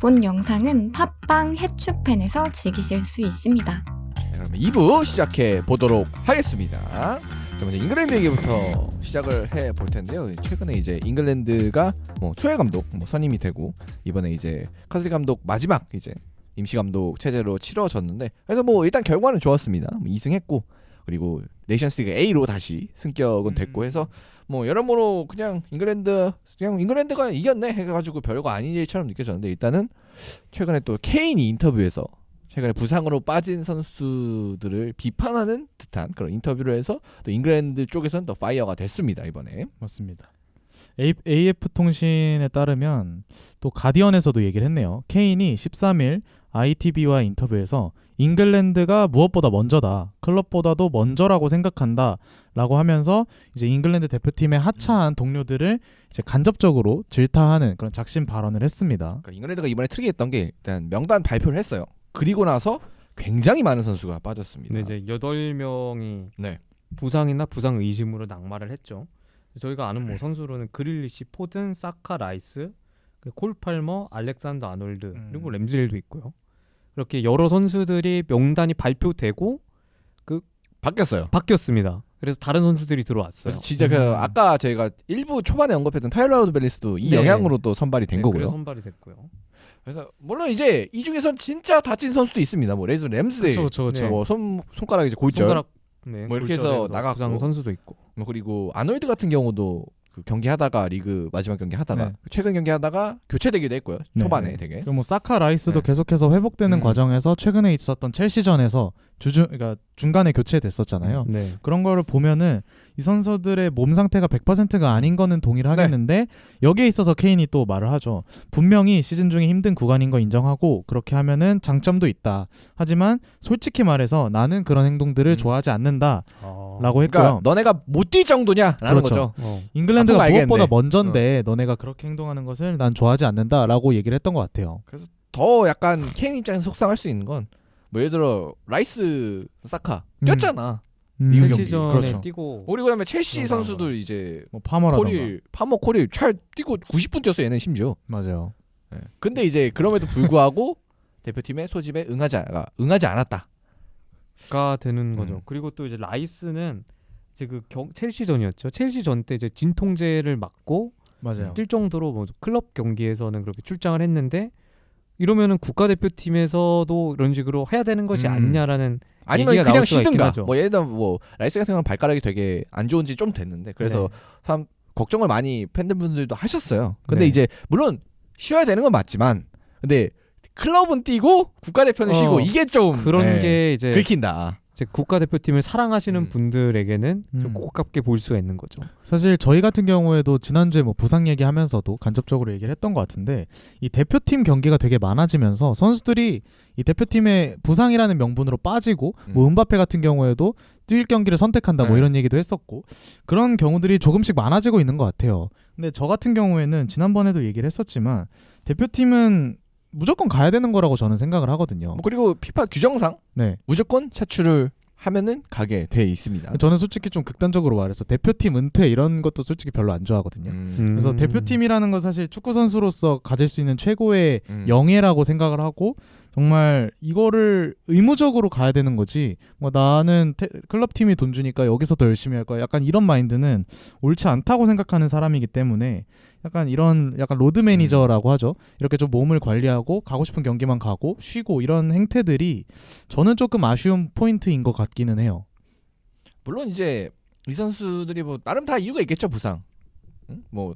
본 영상은 팟빵 해축팬에서 즐기실 수 있습니다. 그럼 2부 시작해 보도록 하겠습니다. 그럼 이제 잉글랜드 얘기부터 시작을 해 볼 텐데요. 최근에 이제 잉글랜드가 투엘 감독 선임이 되고 이번에 이제 카슬리 감독 마지막 이제 임시 감독 체제로 치러졌는데 그래서 일단 결과는 좋았습니다. 2승했고 그리고 네이션스리그 A로 다시 승격은 됐고 해서 여러모로 그냥 잉글랜드가 이겼네 해가지고 별거 아닌 일처럼 느껴졌는데 일단은 최근에 또 케인이 인터뷰에서 최근에 부상으로 빠진 선수들을 비판하는 듯한 그런 인터뷰를 해서 또 잉글랜드 쪽에서는 또 파이어가 됐습니다 이번에. 맞습니다. AF통신에 따르면 또 가디언에서도 얘기를 했네요. 케인이 13일 ITV와 인터뷰에서 잉글랜드가 무엇보다 먼저다. 클럽보다도 먼저라고 생각한다. 라고 하면서 이제 잉글랜드 대표팀에 하차한 동료들을 이제 간접적으로 질타하는 그런 작심 발언을 했습니다. 그러니까 잉글랜드가 이번에 특이했던 게 일단 명단 발표를 했어요. 그리고 나서 굉장히 많은 선수가 빠졌습니다. 네, 이제 8명이 네. 부상이나 부상 의심으로 낙마를 했죠. 저희가 아는 선수로는 그릴리시, 포든, 사카, 라이스, 콜 팔머, 알렉산더 아놀드 그리고 램즈힐도 있고요. 이렇게 여러 선수들이 명단이 발표되고 바뀌었습니다. 그래서 다른 선수들이 들어왔어요. 진짜 아까 저희가 일부 초반에 언급했던 타일러 하우드벨리스도 이 네. 영향으로 또 선발이 된 거고요. 그래서 선발이 됐고요. 그래서 물론 이제 이 중에선 진짜 다친 선수도 있습니다. 램스데일, 그렇죠. 네. 손가락 이제 골절, 손가락 이렇게 해서 나갔고 부상 선수도 있고. 그리고 아놀드 같은 경우도 경기하다가 리그 마지막 경기 하다가 네. 최근 경기 하다가 교체되기도 했고요. 네. 초반에 네. 되게. 그리고 사카 라이스도 네. 계속해서 회복되는 과정에서 최근에 있었던 첼시전에서 그러니까 중간에 교체됐었잖아요. 네. 그런 거를 보면은 이 선수들의 몸 상태가 100%가 아닌 거는 동일하겠는데 여기에 있어서 케인이 또 말을 하죠. 분명히 시즌 중에 힘든 구간인 거 인정하고 그렇게 하면은 장점도 있다. 하지만 솔직히 말해서 나는 그런 행동들을 좋아하지 않는다. 라고 했고요. 그러니까 너네가 못 뛸 정도냐라는 그렇죠. 거죠. 잉글랜드가 알겠네. 무엇보다 먼저인데 너네가 그렇게 행동하는 것을 난 좋아하지 않는다라고 얘기를 했던 것 같아요. 더 약간 케인 입장에서 속상할 수 있는 건 예를 들어 라이스, 사카 뛰었잖아. 리그 경기. 첼시전에 그렇죠. 뛰고 그리고 그다음에 첼시 그런 선수들 이제 파머라던가. 파머 코릴 잘 뛰고 90분 뛰었어 얘는 심지어. 맞아요. 네. 근데 이제 그럼에도 불구하고 대표팀의 소집에 응하지 않았다. 가 되는 거죠. 그리고 또 이제 라이스는 이제 첼시전이었죠. 첼시전 때 이제 진통제를 맞고 맞아요. 뛸 정도로 클럽 경기에서는 그렇게 출장을 했는데 이러면은 국가대표팀에서도 이런 식으로 해야 되는 것이 아니냐라는 아니면 얘기가 그냥 나올 수가 있긴 쉬든가. 하죠. 예를 들어 라이스 같은 경우는 발가락이 되게 안 좋은 지 좀 됐는데 그래서 참 걱정을 많이 팬들분들도 하셨어요. 근데 네. 이제 물론 쉬어야 되는 건 맞지만 근데 클럽은 뛰고 국가대표는 쉬고 이게 좀 그런 게 이제 긁힌다. 국가대표팀을 사랑하시는 분들에게는 좀 고깝게 보일 수가 있는 거죠. 사실 저희 같은 경우에도 지난주에 부상 얘기하면서도 간접적으로 얘기를 했던 것 같은데 이 대표팀 경기가 되게 많아지면서 선수들이 이 대표팀의 부상이라는 명분으로 빠지고 음바페 같은 경우에도 뛸 경기를 선택한다 이런 얘기도 했었고 그런 경우들이 조금씩 많아지고 있는 것 같아요. 근데 저 같은 경우에는 지난번에도 얘기를 했었지만 대표팀은 무조건 가야 되는 거라고 저는 생각을 하거든요. 그리고 피파 규정상 네. 무조건 차출을 하면은 가게 돼 있습니다. 저는 솔직히 좀 극단적으로 말해서 대표팀 은퇴 이런 것도 솔직히 별로 안 좋아하거든요. 그래서 대표팀이라는 건 사실 축구 선수로서 가질 수 있는 최고의 영예라고 생각을 하고 정말 이거를 의무적으로 가야 되는 거지. 나는 클럽 팀이 돈 주니까 여기서 더 열심히 할 거야. 약간 이런 마인드는 옳지 않다고 생각하는 사람이기 때문에 약간 로드 매니저라고 하죠. 이렇게 좀 몸을 관리하고 가고 싶은 경기만 가고 쉬고 이런 행태들이 저는 조금 아쉬운 포인트인 것 같기는 해요. 물론 이제 이 선수들이 나름 다 이유가 있겠죠. 부상.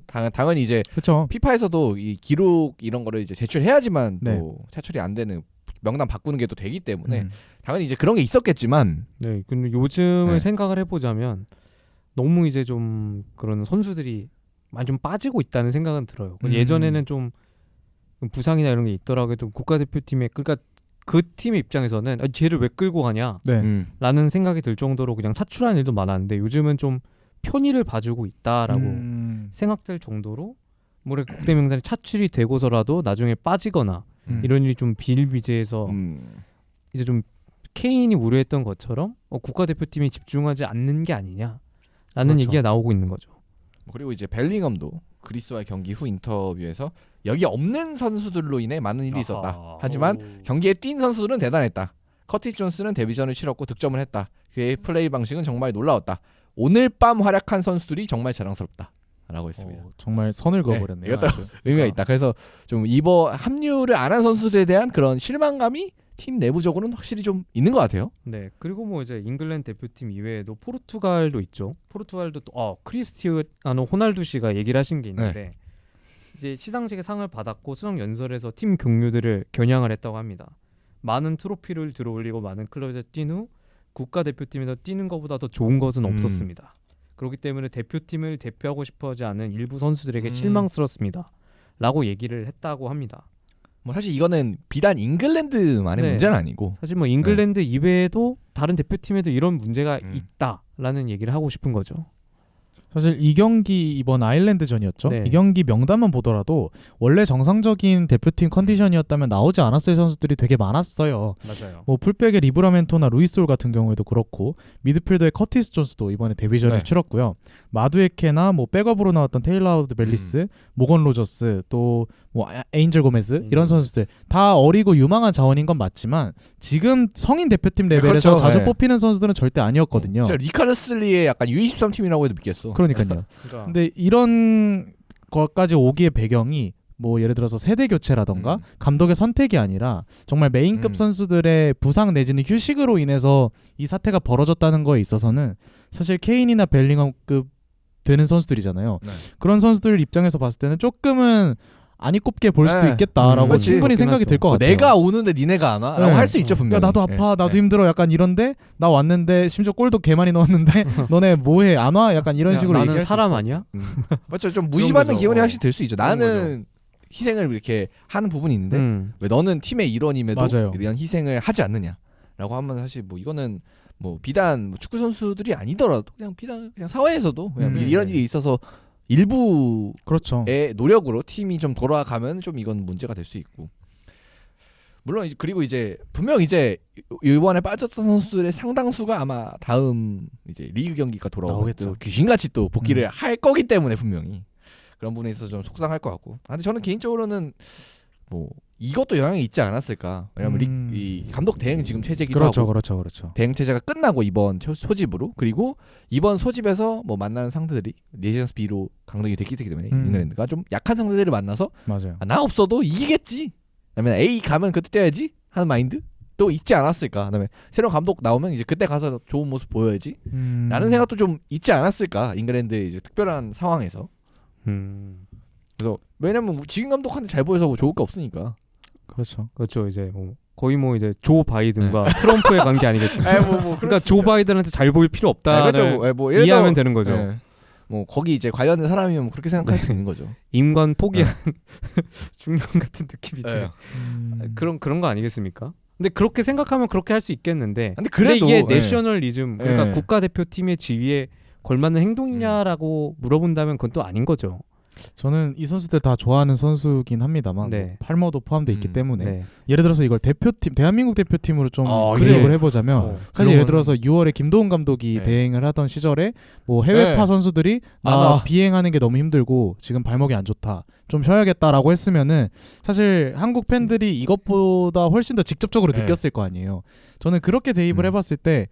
당연히 이제 그렇죠. 피파에서도 이 기록 이런 거를 이제 제출해야지만 네. 또 차출이 안 되는 명단 바꾸는 게 또 되기 때문에 당연히 이제 그런 게 있었겠지만 네, 근데 요즘을 생각을 해보자면 너무 이제 좀 그런 선수들이 많이 좀 빠지고 있다는 생각은 들어요. 예전에는 좀 부상이나 이런 게 있더라도 좀 국가대표팀에 그러니까 그 팀의 입장에서는 쟤를 왜 끌고 가냐 라는 생각이 들 정도로 그냥 차출하는 일도 많았는데 요즘은 좀 편의를 봐주고 있다라고 생각될 정도로 국대 명단에 차출이 되고서라도 나중에 빠지거나 이런 일이 좀 비일비재해서 이제 좀 케인이 우려했던 것처럼 국가대표팀이 집중하지 않는 게 아니냐라는 그렇죠. 얘기가 나오고 있는 거죠. 그리고 이제 벨링엄도 그리스와의 경기 후 인터뷰에서 여기 없는 선수들로 인해 많은 일이 있었다. 아하. 하지만 오. 경기에 뛴 선수들은 대단했다. 커티스 존스는 데뷔전을 치렀고 득점을 했다. 그의 플레이 방식은 정말 놀라웠다. 오늘 밤 활약한 선수들이 정말 자랑스럽다. 라고 했습니다. 정말 선을 그어버렸네요. 이것도 아주. 의미가 있다. 그래서 좀 이번 합류를 안 한 선수들에 대한 그런 실망감이 팀 내부적으로는 확실히 좀 있는 것 같아요. 네, 그리고 뭐 이제 잉글랜드 대표팀 이외에도 포르투갈도 있죠. 포르투갈도 또 크리스티아노 호날두 씨가 얘기를 하신 게 있는데 이제 시상식에 상을 받았고 수상 연설에서 팀 경류들을 겨냥을 했다고 합니다. 많은 트로피를 들어올리고 많은 클럽에서 뛴 후 국가대표팀에서 뛰는 것보다 더 좋은 것은 없었습니다. 그렇기 때문에 대표팀을 대표하고 싶어하지 않은 일부 선수들에게 실망스럽습니다. 라고 얘기를 했다고 합니다. 뭐 사실 이거는 비단 잉글랜드만의 네. 문제는 아니고 사실 뭐 잉글랜드 이외에도 다른 대표팀에도 이런 문제가 음. 있다라는 얘기를 하고 싶은 거죠. 사실 이 경기 이번 아일랜드전이었죠. 네. 이 경기 명단만 보더라도 원래 정상적인 대표팀 컨디션이었다면 나오지 않았을 선수들이 되게 많았어요. 맞아요. 뭐 풀백의 리브라멘토나 루이솔 같은 경우에도 그렇고 미드필더의 커티스 존스도 이번에 데뷔전을 네. 치렀고요. 마두에케나 뭐 백업으로 나왔던 테일러 벨리스, 모건 로저스 또 뭐 에인젤 고메즈 이런 선수들 다 어리고 유망한 자원인 건 맞지만 지금 성인 대표팀 레벨에서 그렇죠. 자주 네. 뽑히는 선수들은 절대 아니었거든요. 진짜 리카르슬리의 약간 U23 팀이라고 해도 믿겠어. 그러니까요. 그러니까 근데 이런 것까지 오기의 배경이 뭐 예를 들어서 세대 교체라던가 감독의 선택이 아니라 정말 메인급 선수들의 부상 내지는 휴식으로 인해서 이 사태가 벌어졌다는 거에 있어서는 사실 케인이나 벨링엄급 되는 선수들이잖아요. 네. 그런 선수들 입장에서 봤을 때는 조금은 안이 꼽게 볼 수도 네. 있겠다라고 그렇지. 충분히 생각이 그렇긴 들 것 뭐 같아요. 내가 오는데 니네가 안 와? 라고 네. 할 수 있죠 분명히. 야 나도 아파, 나도 네. 힘들어 약간 이런데 나 왔는데 심지어 골도 개 많이 넣었는데 너네 뭐해 안 와? 약간 이런 야, 식으로 나는 얘기할 수 사람 있을 것 아니야? 맞죠. 좀 무시받는 거죠. 기분이 확실히 들 수 있죠. 그런 나는 희생을 이렇게 하는 부분이 있는데 왜 너는 팀의 일원임에도 맞아요. 이런 희생을 하지 않느냐라고 하면 사실 뭐 이거는 뭐 비단 뭐 축구 선수들이 아니더라도 그냥 비단 그냥 사회에서도 그냥 뭐 이런 일이 있어서 일부의 그렇죠. 노력으로 팀이 좀 돌아가면 좀 이건 문제가 될 수 있고 물론 그리고 이제 분명 이제 이번에 빠졌던 선수들의 상당수가 아마 다음 이제 리그 경기가 돌아오면 나오겠죠. 또 귀신같이 또 복귀를 할 거기 때문에 분명히 그런 부분에 있어서 좀 속상할 것 같고. 근데 저는 개인적으로는 뭐 이것도 영향이 있지 않았을까. 왜냐면 이 감독 대행 지금 체제기도 그렇죠, 하고 그렇죠. 대행 체제가 끝나고 이번 소집으로 그리고 이번 소집에서 뭐 만나는 상대들이 네이션스 B로 강등이 됐기 때문에 잉글랜드가 좀 약한 상대들을 만나서 맞아요. 나 없어도 이기겠지. 그다음에 A 가면 그때 뛰어야지 하는 마인드 또 있지 않았을까. 그다음에 새로운 감독 나오면 이제 그때 가서 좋은 모습 보여야지. 라는 생각도 좀 있지 않았을까. 잉글랜드의 이제 특별한 상황에서. 그래서 왜냐면 지금 감독한테 잘 보여서 뭐 좋을 게 없으니까. 그렇죠. 이제 뭐 거의 뭐 이제 조 바이든과 트럼프의 관계 아니겠습니까? 그러니까 조 바이든한테 잘 보일 필요 없다를 그렇죠. 뭐 이해하면 되는 거죠. 뭐 거기 이제 관련된 사람이면 뭐 그렇게 생각할 수 있는 거죠. 임관 포기한 중년 같은 느낌이 네. 있대요. 그런 거 아니겠습니까? 근데 그렇게 생각하면 그렇게 할 수 있겠는데 근데 그래도 이게 네. 내셔널리즘 그러니까 네. 국가대표팀의 지위에 걸맞는 행동이냐라고 물어본다면 그건 또 아닌 거죠. 저는 이 선수들 다 좋아하는 선수긴 합니다만 네. 뭐 팔머도 포함되어 있기 때문에 네. 예를 들어서 이걸 대표팀 대한민국 대표팀으로 좀 그래요? 기억을 해보자면 사실 예를 들어서 6월에 김도훈 감독이 네. 대행을 하던 시절에 뭐 해외파 네. 선수들이 나 비행하는 게 너무 힘들고 지금 발목이 안 좋다 좀 쉬어야겠다라고 했으면은 사실 한국 팬들이 이것보다 훨씬 더 직접적으로 네. 느꼈을 거 아니에요. 저는 그렇게 대입을 해봤을 때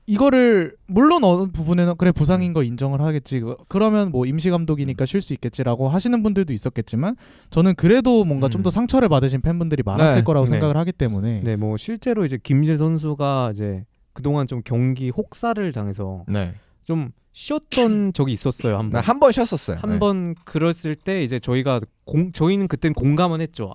이거를 물론 어느 부분에는 그래 부상인 거 인정을 하겠지 그러면 뭐 임시 감독이니까 쉴 수 있겠지라고 하시는 분들도 있었겠지만 저는 그래도 뭔가 좀 더 상처를 받으신 팬분들이 많았을 네. 거라고 네. 생각을 하기 때문에 네, 뭐 실제로 이제 김질 선수가 이제 그동안 좀 경기 혹사를 당해서 네. 좀 쉬었던 적이 있었어요. 한 번. 한 번 쉬었었어요. 한 번 그랬을 때 이제 저희는 그땐 공감은 했죠.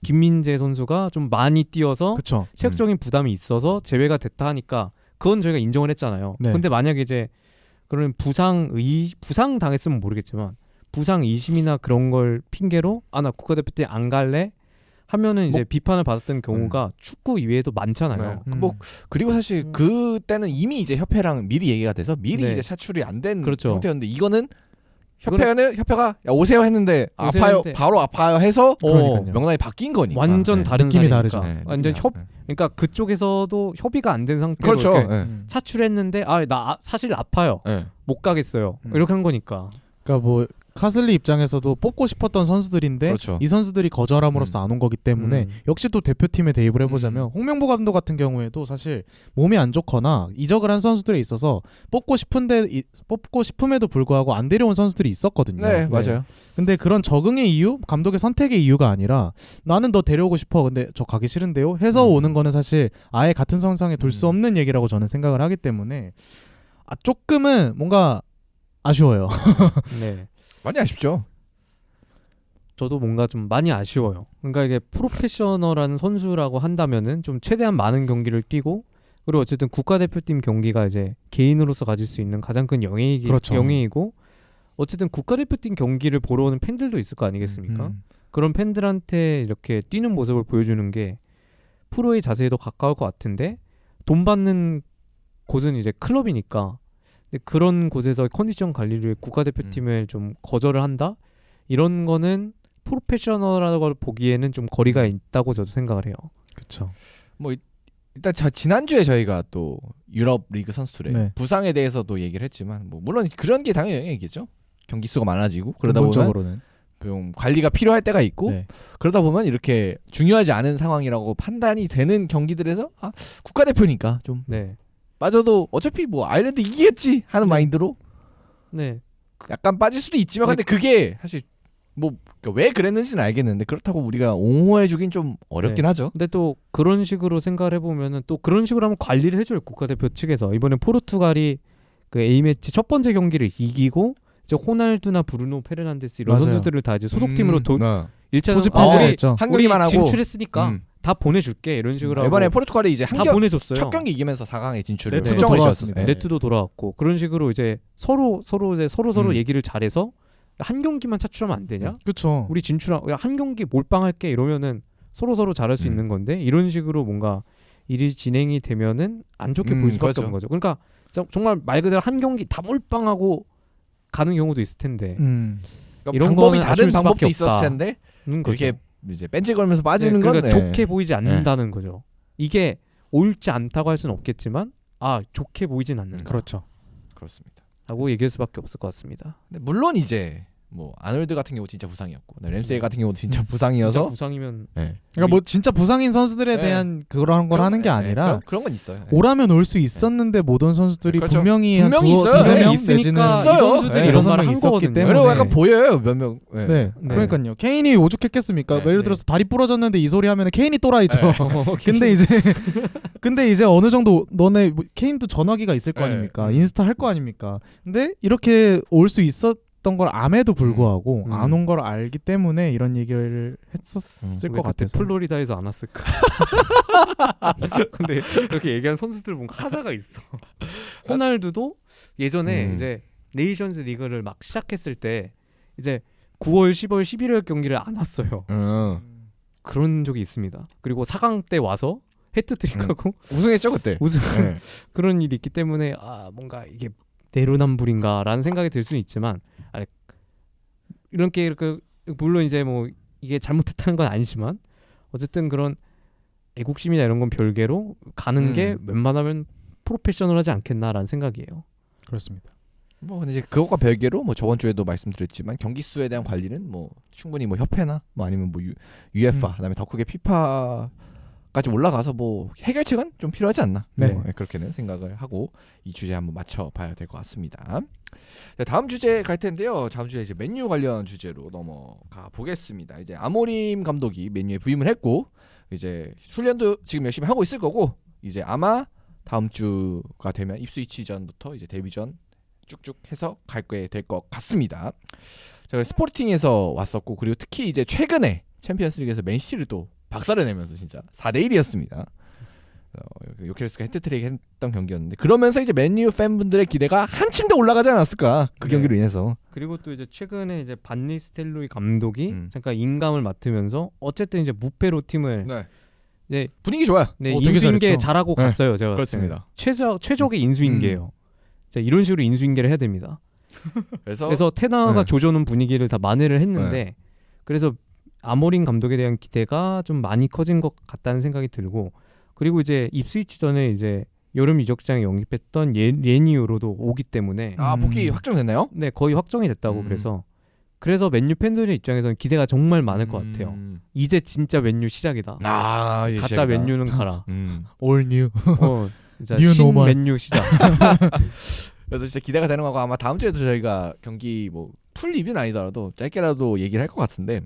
김민재 선수가 좀 많이 뛰어서 그쵸. 체력적인 부담이 있어서 제외가 됐다 하니까 그건 저희가 인정을 했잖아요. 네. 근데 만약에 이제 그런 부상 당했으면 모르겠지만 부상 의심이나 그런 걸 핑계로 나 국가대표팀 안 갈래 하면은 이제 비판을 받았던 경우가 축구 이외에도 많잖아요. 네. 뭐 그리고 사실 그때는 이미 이제 협회랑 미리 얘기가 돼서 미리 네. 이제 차출이 안 된 그렇죠. 상태였는데 이거는 협회가 야, 오세요 했는데 오세요 아파요 했는데. 바로 아파요 해서 그러니까요. 명단이 바뀐 거니까. 완전 네. 다른 느낌이 사례니까. 다르죠. 네, 완전 느낌이 그러니까 그쪽에서도 협의가 안 된 상태로 그렇죠. 이렇게 네. 차출했는데 나 사실 아파요. 네. 못 가겠어요. 음. 이렇게 한 거니까. 그러니까 뭐 카슬리 입장에서도 뽑고 싶었던 선수들인데 그렇죠. 이 선수들이 거절함으로써 안 온 거기 때문에 역시 또 대표팀에 대입을 해보자면 홍명보 감독 같은 경우에도 사실 몸이 안 좋거나 이적을 한 선수들에 있어서 뽑고 싶음에도 불구하고 안 데려온 선수들이 있었거든요. 네, 맞아요. 근데 그런 적응의 이유, 감독의 선택의 이유가 아니라 나는 너 데려오고 싶어. 근데 저 가기 싫은데요. 해서 오는 거는 사실 아예 같은 선상에 둘 수 없는 얘기라고 저는 생각을 하기 때문에 조금은 뭔가 아쉬워요. 네. 많이 아쉽죠. 저도 뭔가 좀 많이 아쉬워요. 그러니까 이게 프로페셔널한 선수라고 한다면은 좀 최대한 많은 경기를 뛰고 그리고 어쨌든 국가대표팀 경기가 이제 개인으로서 가질 수 있는 가장 큰 그렇죠. 영예이고 어쨌든 국가대표팀 경기를 보러 오는 팬들도 있을 거 아니겠습니까? 그런 팬들한테 이렇게 뛰는 모습을 보여주는 게 프로의 자세에도 가까울 것 같은데 돈 받는 곳은 이제 클럽이니까 근데 그런 곳에서 컨디션 관리를 위해 국가대표팀을 좀 거절을 한다? 이런 거는 프로페셔널하다고 보기에는 좀 거리가 있다고 저도 생각을 해요. 그렇죠. 뭐 일단 지난주에 저희가 또 유럽 리그 선수들의 네. 부상에 대해서도 얘기를 했지만 뭐 물론 그런 게 당연히 영향이겠죠. 경기 수가 많아지고 그러다 보면 근본적으로는 좀 관리가 필요할 때가 있고 네. 그러다 보면 이렇게 중요하지 않은 상황이라고 판단이 되는 경기들에서 국가대표니까 좀 네. 빠져도 어차피 뭐 아일랜드 이기겠지 하는 마인드로 네. 약간 빠질 수도 있지만 근데 그게 사실 뭐 왜 그랬는지는 알겠는데 그렇다고 우리가 옹호해주긴 좀 어렵긴 하죠. 근데 또 그런 식으로 생각을 해보면은 또 그런 식으로 하면 관리를 해줘요. 국가대표 측에서. 이번에 포르투갈이 그 A매치 첫 번째 경기를 이기고 이제 호날두나 브루노 페르난데스 이런 맞아요. 선수들을 다 이제 소속팀으로 네. 소집 우리 해제했죠. 한 우리 경기만 하고 진출했으니까 다 보내줄게 이런 식으로 이번에 하고 포르투갈이 이제 다 보내줬어요. 첫 경기 이기면서 4강에 진출을 네트도 특정을 돌아왔습니다. 지었어요. 네트도 돌아왔고 그런 식으로 이제 서로 얘기를 잘해서 한 경기만 차출하면 안 되냐? 그렇죠. 우리 한 경기 몰빵할게 이러면은 서로 잘할 수 있는 건데 이런 식으로 뭔가 일이 진행이 되면은 안 좋게 보일 수밖에 그렇죠. 없는 거죠. 그러니까 정말 말 그대로 한 경기 다 몰빵하고 가는 경우도 있을 텐데 그러니까 이런 방법이 거는 다른 아쉬울 방법도 수밖에 있었을 없다. 텐데 거죠. 그렇게 이제 벤치 걸면서 빠지는 건 그러니까 좋게 보이지 않는다는 거죠. 이게 옳지 않다고 할 수는 없겠지만 좋게 보이진 않는다. 그렇죠. 그렇습니다. 라고 얘기할 수밖에 없을 것 같습니다. 근데 물론 이제 뭐 아놀드 같은 경우 진짜 부상이었고 램세이 같은 경우도 진짜 부상이어서 진짜 부상이면 그러니까 뭐 진짜 부상인 선수들에 네. 대한 그런 걸 하는 게 아니라 그런 건 있어요. 오라면 올 수 있었는데 못 온 선수들이 그렇죠. 분명히 한 분명히 있어요. 두세 명 있으니까 내지는 이 선수들이 네. 이런 여섯 말을 명 한 있었기 거거든요. 때문에 그리고 약간 보여요 몇 명. 네. 네. 네. 그러니까요. 케인이 오죽했겠습니까? 네. 예를 들어서 다리 부러졌는데 이 소리 하면 케인이 또라이죠. 네. 근데 이제 어느 정도 너네 케인도 전화기가 있을 거 네. 아닙니까? 인스타 할 거 아닙니까? 근데 이렇게 올 수 있었던 걸 암에도 불구하고 안 온 걸 알기 때문에 이런 얘기를 했었을 것 같아서. 플로리다에서 안 왔을까? 근데 이렇게 얘기한 선수들 뭔가 하자가 있어. 호날두도 예전에 이제 네이션즈 리그를 막 시작했을 때 이제 9월, 10월, 11월 경기를 안 왔어요. 그런 적이 있습니다. 그리고 4강 때 와서 해트트릭하고 우승했죠 그때. 우승 네. 그런 일이 있기 때문에 뭔가 이게 내로남불인가라는 생각이 들 수는 있지만 이렇게 물론 이제 뭐 이게 잘못했다는 건 아니지만 어쨌든 그런 애국심이나 이런 건 별개로 가는 게 웬만하면 프로페셔널하지 않겠나라는 생각이에요. 그렇습니다. 뭐 근데 이제 그것과 별개로 뭐 저번 주에도 말씀드렸지만 경기 수에 대한 관리는 뭐 충분히 뭐 협회나 뭐 아니면 뭐 UEFA 그다음에 더 크게 피파까지 올라가서 뭐 해결책은 좀 필요하지 않나. 네. 그렇게는 생각을 하고 이 주제 한번 맞춰봐야 될 것 같습니다. 네, 다음 주제 갈 텐데요. 다음 주에 이제 맨유 관련 주제로 넘어가 보겠습니다. 이제 아모림 감독이 맨유에 부임을 했고 이제 훈련도 지금 열심히 하고 있을 거고 이제 아마 다음 주가 되면 입스위치 전부터 이제 데뷔전 쭉쭉 해서 갈 거에 될 것 같습니다. 제가 스포팅에서 왔었고 그리고 특히 이제 최근에 챔피언스리그에서 맨시티를 또 박살을 내면서 진짜 4대1이었습니다. 요케레스가 헤트트릭 했던 경기였는데 그러면서 이제 맨유 팬분들의 기대가 한층 더 올라가지 않았을까 그 경기로 인해서. 그리고 또 이제 최근에 이제 반니스텔로이 감독이 잠깐 인감을 맡으면서 어쨌든 이제 무패로 팀을 네, 분위기 좋아요. 네, 되게 인수인계 잘했죠. 잘하고 네, 갔어요. 제가 봤을 그렇습니다. 때. 최적의 인수인계예요. 자, 이런 식으로 인수인계를 해야 됩니다. 그래서 테나가 조져놓은 분위기를 다 만회를 했는데 그래서 아모린 감독에 대한 기대가 좀 많이 커진 것 같다는 생각이 들고 그리고 이제 입스위치 전에 이제 여름 이적장에 영입했던 레니오로도 오기 때문에 복귀 확정됐나요? 네 거의 확정이 됐다고 그래서 그래서 맨유 팬들의 입장에서는 기대가 정말 많을 것 같아요. 이제 진짜 맨유 시작이다. 이제 가짜 시작이다. 맨유는 가라. 올 뉴. 진짜 뉴 신 노멀. 맨유 시작. 그래서 진짜 기대가 되는 거고 아마 다음 주에도 저희가 경기 뭐 풀 리뷰는 아니더라도 짧게라도 얘기를 할 것 같은데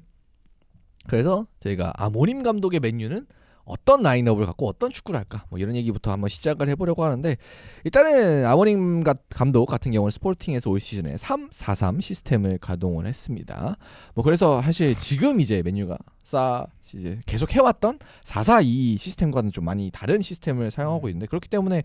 그래서 저희가 아모림 감독의 맨유는 어떤 라인업을 갖고 어떤 축구를 할까 뭐 이런 얘기부터 한번 시작을 해보려고 하는데 일단은 아모림 감독 같은 경우는 스포팅에서 올 시즌에 3-4-3 시스템을 가동을 했습니다. 뭐 그래서 사실 지금 이제 맨유가 이제 계속 해왔던 4-4-2 시스템과는 좀 많이 다른 시스템을 사용하고 있는데 그렇기 때문에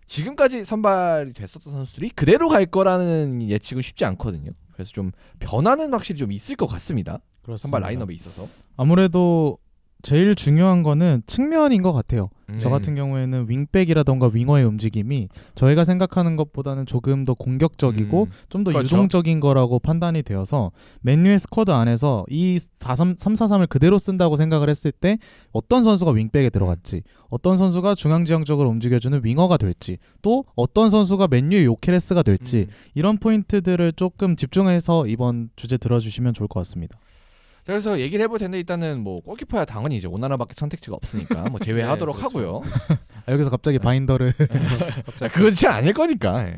지금까지 선발이 됐었던 선수들이 그대로 갈 거라는 예측은 쉽지 않거든요. 그래서 좀 변화는 확실히 좀 있을 것 같습니다. 선발 라인업에 있어서 아무래도 제일 중요한 거는 측면인 것 같아요. 저 같은 경우에는 윙백이라던가 윙어의 움직임이 저희가 생각하는 것보다는 조금 더 공격적이고 좀 더 그렇죠. 유동적인 거라고 판단이 되어서 맨유의 스쿼드 안에서 이 3-4-3을 그대로 쓴다고 생각을 했을 때 어떤 선수가 윙백에 들어갔지, 어떤 선수가 중앙지형적으로 움직여주는 윙어가 될지, 또 어떤 선수가 맨유의 요케레스가 될지 이런 포인트들을 조금 집중해서 이번 주제 들어주시면 좋을 것 같습니다. 자, 그래서 얘기를 해볼 텐데 일단은 뭐 골키퍼야 당연히 이제 오나나밖에 선택지가 없으니까 뭐 제외하도록 네, 그렇죠. 하고요. 여기서 갑자기 바인더를 그건 진짜 아닐 거니까. 예.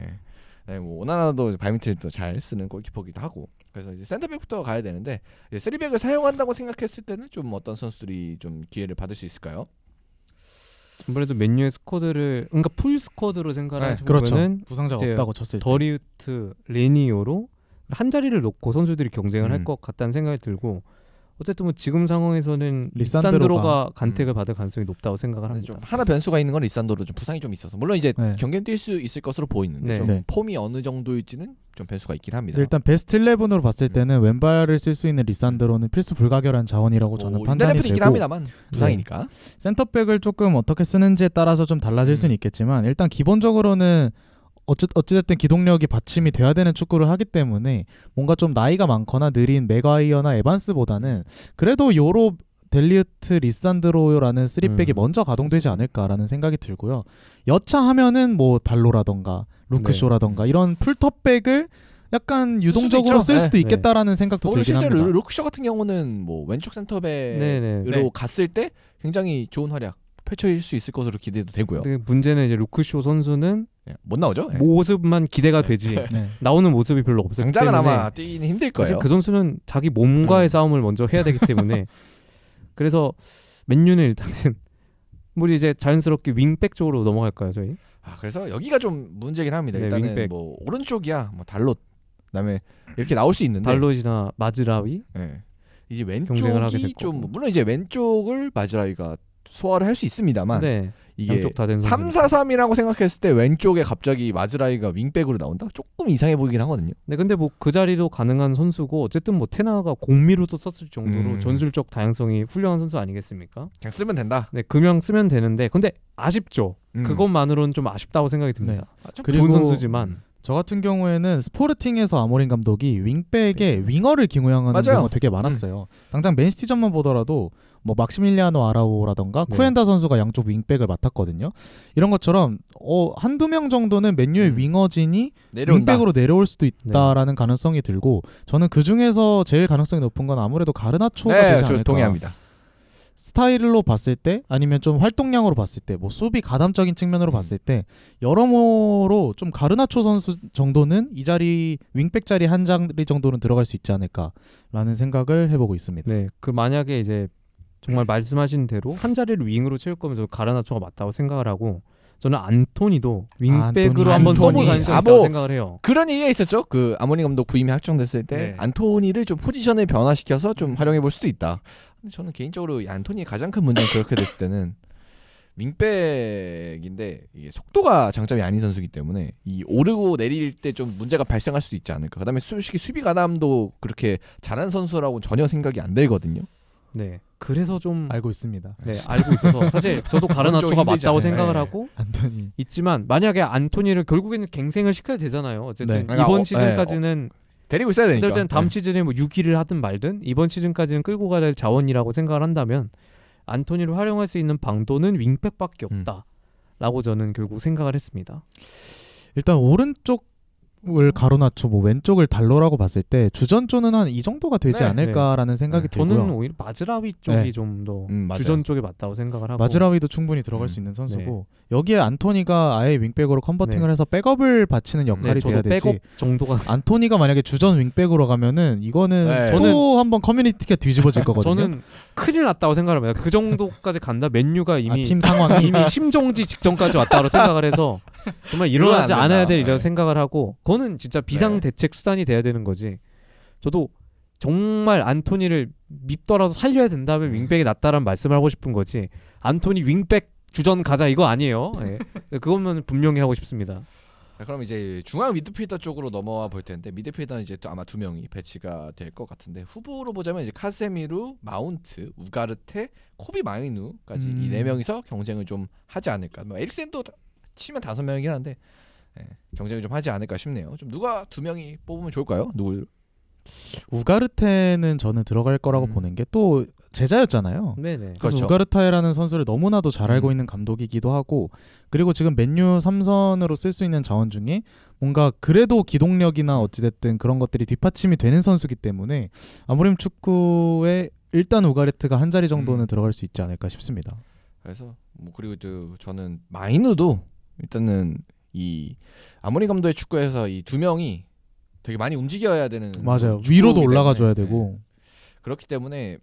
네, 뭐 오나나도 발밑을 잘 쓰는 골키퍼기도 하고. 그래서 이제 센터백부터 가야 되는데 이제 3백을 사용한다고 생각했을 때는 좀 어떤 선수들이 좀 기회를 받을 수 있을까요? 아무래도 맨유의 스쿼드를 그러니까 풀 스쿼드로 생각을 네, 그렇죠. 하면은 부상자가 이제 없다고 쳤을 때 더리우트, 레니오로 한 자리를 놓고 선수들이 경쟁을 할 음. 것 같다는 생각이 들고 어쨌든 뭐 지금 상황에서는 리산드로가 리산드로가 간택을 받을 가능성이 높다고 생각을 합니다. 좀 하나 변수가 있는 건 리산도로 좀 부상이 좀 있어서 물론 이제 네. 경기는 뛸 수 있을 것으로 보이는데 네. 좀 네. 폼이 어느 정도일지는 좀 변수가 있긴 합니다. 일단 베스트 11으로 봤을 때는 왼발을 쓸 수 있는 리산드로는 필수 불가결한 자원이라고 저는 판단이 인터넷은 있긴 되고 합니다만 부상이니까. 센터백을 조금 어떻게 쓰는지에 따라서 좀 달라질 수는 있겠지만 일단 기본적으로는 어찌됐든 기동력이 받침이 돼야 되는 축구를 하기 때문에 뭔가 좀 나이가 많거나 느린 맥과이어나 에반스보다는 그래도 요로 델리우트 리산드로라는 3백이 먼저 가동되지 않을까라는 생각이 들고요. 여차하면은 뭐 달로라던가 루크쇼라던가 이런 풀터백을 약간 유동적으로 쓸 수도 네. 있겠다라는 생각도 들긴 실제 합니다. 루크쇼 같은 경우는 뭐 왼쪽 센터백으로 네. 갔을 때 굉장히 좋은 활약 펼칠 수 있을 것으로 기대도 되고요. 근데 문제는 이제 루크쇼 선수는 네, 못 나오죠? 네. 모습만 기대가 되지 네. 나오는 모습이 별로 없었기 당장은 때문에 아마 뛰기는 힘들 사실 거예요. 그 선수는 자기 몸과의 싸움을 먼저 해야 되기 때문에 그래서 맨유는 일단은 우리 이제 자연스럽게 윙백 쪽으로 넘어갈까요 저희? 그래서 여기가 좀 문제긴 합니다. 네, 일단은 윙백. 뭐 오른쪽이야 뭐 달롯 그다음에 이렇게 나올 수 있는데 달롯이나 마즈라위 네. 이제 경쟁을 하게 왼쪽이 될 좀 거고. 물론 이제 왼쪽을 마즈라이가 소화를 할 수 있습니다만 네, 이게 양쪽 다 된 선수. 3-4-3이라고 생각했을 때 왼쪽에 갑자기 마즈라이가 윙백으로 나온다? 조금 이상해 보이긴 하거든요. 네, 근데 뭐 그 자리도 가능한 선수고 어쨌든 뭐 테나가 공미로도 썼을 정도로 음. 전술적 다양성이 훌륭한 선수 아니겠습니까? 그냥 쓰면 된다. 네, 금형 쓰면 되는데 근데 아쉽죠. 음. 그것만으로는 좀 아쉽다고 생각이 듭니다. 좀 그리고 좋은 선수지만 저 같은 경우에는 스포르팅에서 아모린 감독이 윙백에 윙어를 기용하는 맞아요. 경우가 되게 많았어요. 당장 맨시티전만 보더라도 뭐 막시밀리아노 아라오라던가 네. 쿠엔다 선수가 양쪽 윙백을 맡았거든요. 이런 것처럼 한두 명 정도는 맨유의 윙어진이 내려온다. 윙백으로 내려올 수도 있다라는 가능성이 들고 저는 그 중에서 제일 가능성이 높은 건 아무래도 가르나초가 네, 되지 저 않을까. 동의합니다. 스타일로 봤을 때 아니면 좀 활동량으로 봤을 때 뭐 수비 가담적인 측면으로 봤을 때 여러모로 좀 가르나초 선수 정도는 이 자리 윙백 자리 한 자리 정도는 들어갈 수 있지 않을까라는 생각을 해보고 있습니다. 네, 그 만약에 이제 정말 말씀하신 대로 한 자리를 윙으로 채울 거면 저 가르나초가 맞다고 생각을 하고 저는 안토니도 윙백으로 한번 안토니. 써볼 가능성이 아, 있다고 뭐 생각을 해요. 그런 얘기가 있었죠. 그 아모니 감독 부임이 확정됐을 때 네. 안토니를 좀 포지션을 변화시켜서 좀 활용해 볼 수도 있다. 근데 저는 개인적으로 이 안토니의 가장 큰 문제는 그렇게 됐을 때는 윙백인데 이게 속도가 장점이 아닌 선수이기 때문에 이 오르고 내릴 때 좀 문제가 발생할 수도 있지 않을까. 그다음에 솔직히 수비 가담도 그렇게 잘하는 선수라고 전혀 생각이 안 들거든요. 네, 그래서 좀 알고 있습니다. 네, 알고 있어서 사실 저도 가르나초가 좀 힘들지 맞다고 않아요? 생각을 네. 하고 안토니 있지만 만약에 안토니를 결국에는 갱생을 시켜야 되잖아요. 어쨌든 네. 이번 네, 시즌까지는 데리고 있어야 되니까. 어쨌든 다음 시즌에 뭐 6위를 하든 말든 이번 시즌까지는 끌고 가야 될 자원이라고 생각을 한다면 안토니를 활용할 수 있는 방도는 윙백밖에 없다라고 저는 결국 생각을 했습니다. 일단 오른쪽 가로나초 뭐 왼쪽을 달로라고 봤을 때 주전조는 한 이 정도가 되지 네. 않을까라는 생각이 들고요. 저는 오히려 마즈라위 쪽이 네. 좀 더 맞아요. 주전 쪽에 맞다고 생각을 하고 마즈라위도 충분히 들어갈 수 있는 선수고 네. 여기에 안토니가 아예 윙백으로 컨버팅을 해서 백업을 바치는 역할이 저도 돼야 되지. 백업 정도가 안토니가 만약에 주전 윙백으로 가면은 이거는 네. 또 한번 커뮤니티가 뒤집어질 거거든요. 저는 큰일 났다고 생각을 합니다. 그 정도까지 간다. 맨유가 이미 팀 상황이 이미 심정지 직전까지 왔다고 생각을 해서 정말 일어나지 이러면 안 않아야 된다. 될 이런 네. 생각을 하고 그거는 진짜 비상 대책 수단이 돼야 되는 거지. 저도 정말 안토니를 밉더라도 살려야 된다면 윙백이 낫다라는 말씀을 하고 싶은 거지. 안토니 윙백 주전 가자 이거 아니에요. 예. 그것만 분명히 하고 싶습니다. 자, 그럼 이제 중앙 미드필더 쪽으로 넘어와 볼 텐데 미드필더는 이제 또 아마 2명이 배치가 될 것 같은데 후보로 보자면 이제 카세미루, 마운트, 우가르테, 코비 마이누까지 이 4명이서 경쟁을 좀 하지 않을까. 뭐 에릭센도 치면 5명이긴 한데 경쟁을 좀 하지 않을까 싶네요. 좀 누가 2명이 뽑으면 좋을까요? 누굴? 우가르테는 저는 들어갈 거라고 보는 게 또 제자였잖아요. 네네. 그래서 그렇죠. 우가르타라는 선수를 너무나도 잘 알고 있는 감독이기도 하고 그리고 지금 맨유 3선으로 쓸 수 있는 자원 중에 뭔가 그래도 기동력이나 어찌됐든 그런 것들이 뒷받침이 되는 선수기 때문에 아무림 축구에 일단 우가르트가 한 자리 정도는 들어갈 수 있지 않을까 싶습니다. 그래서 뭐 그리고 또 저는 마이누도 일단은 이 아모리 감독의 축구에서 이 2명이 되게 많이 움직여야 되는 맞아요. 축구이기 위로도 때문에, 올라가줘야 되고 그렇기 때문에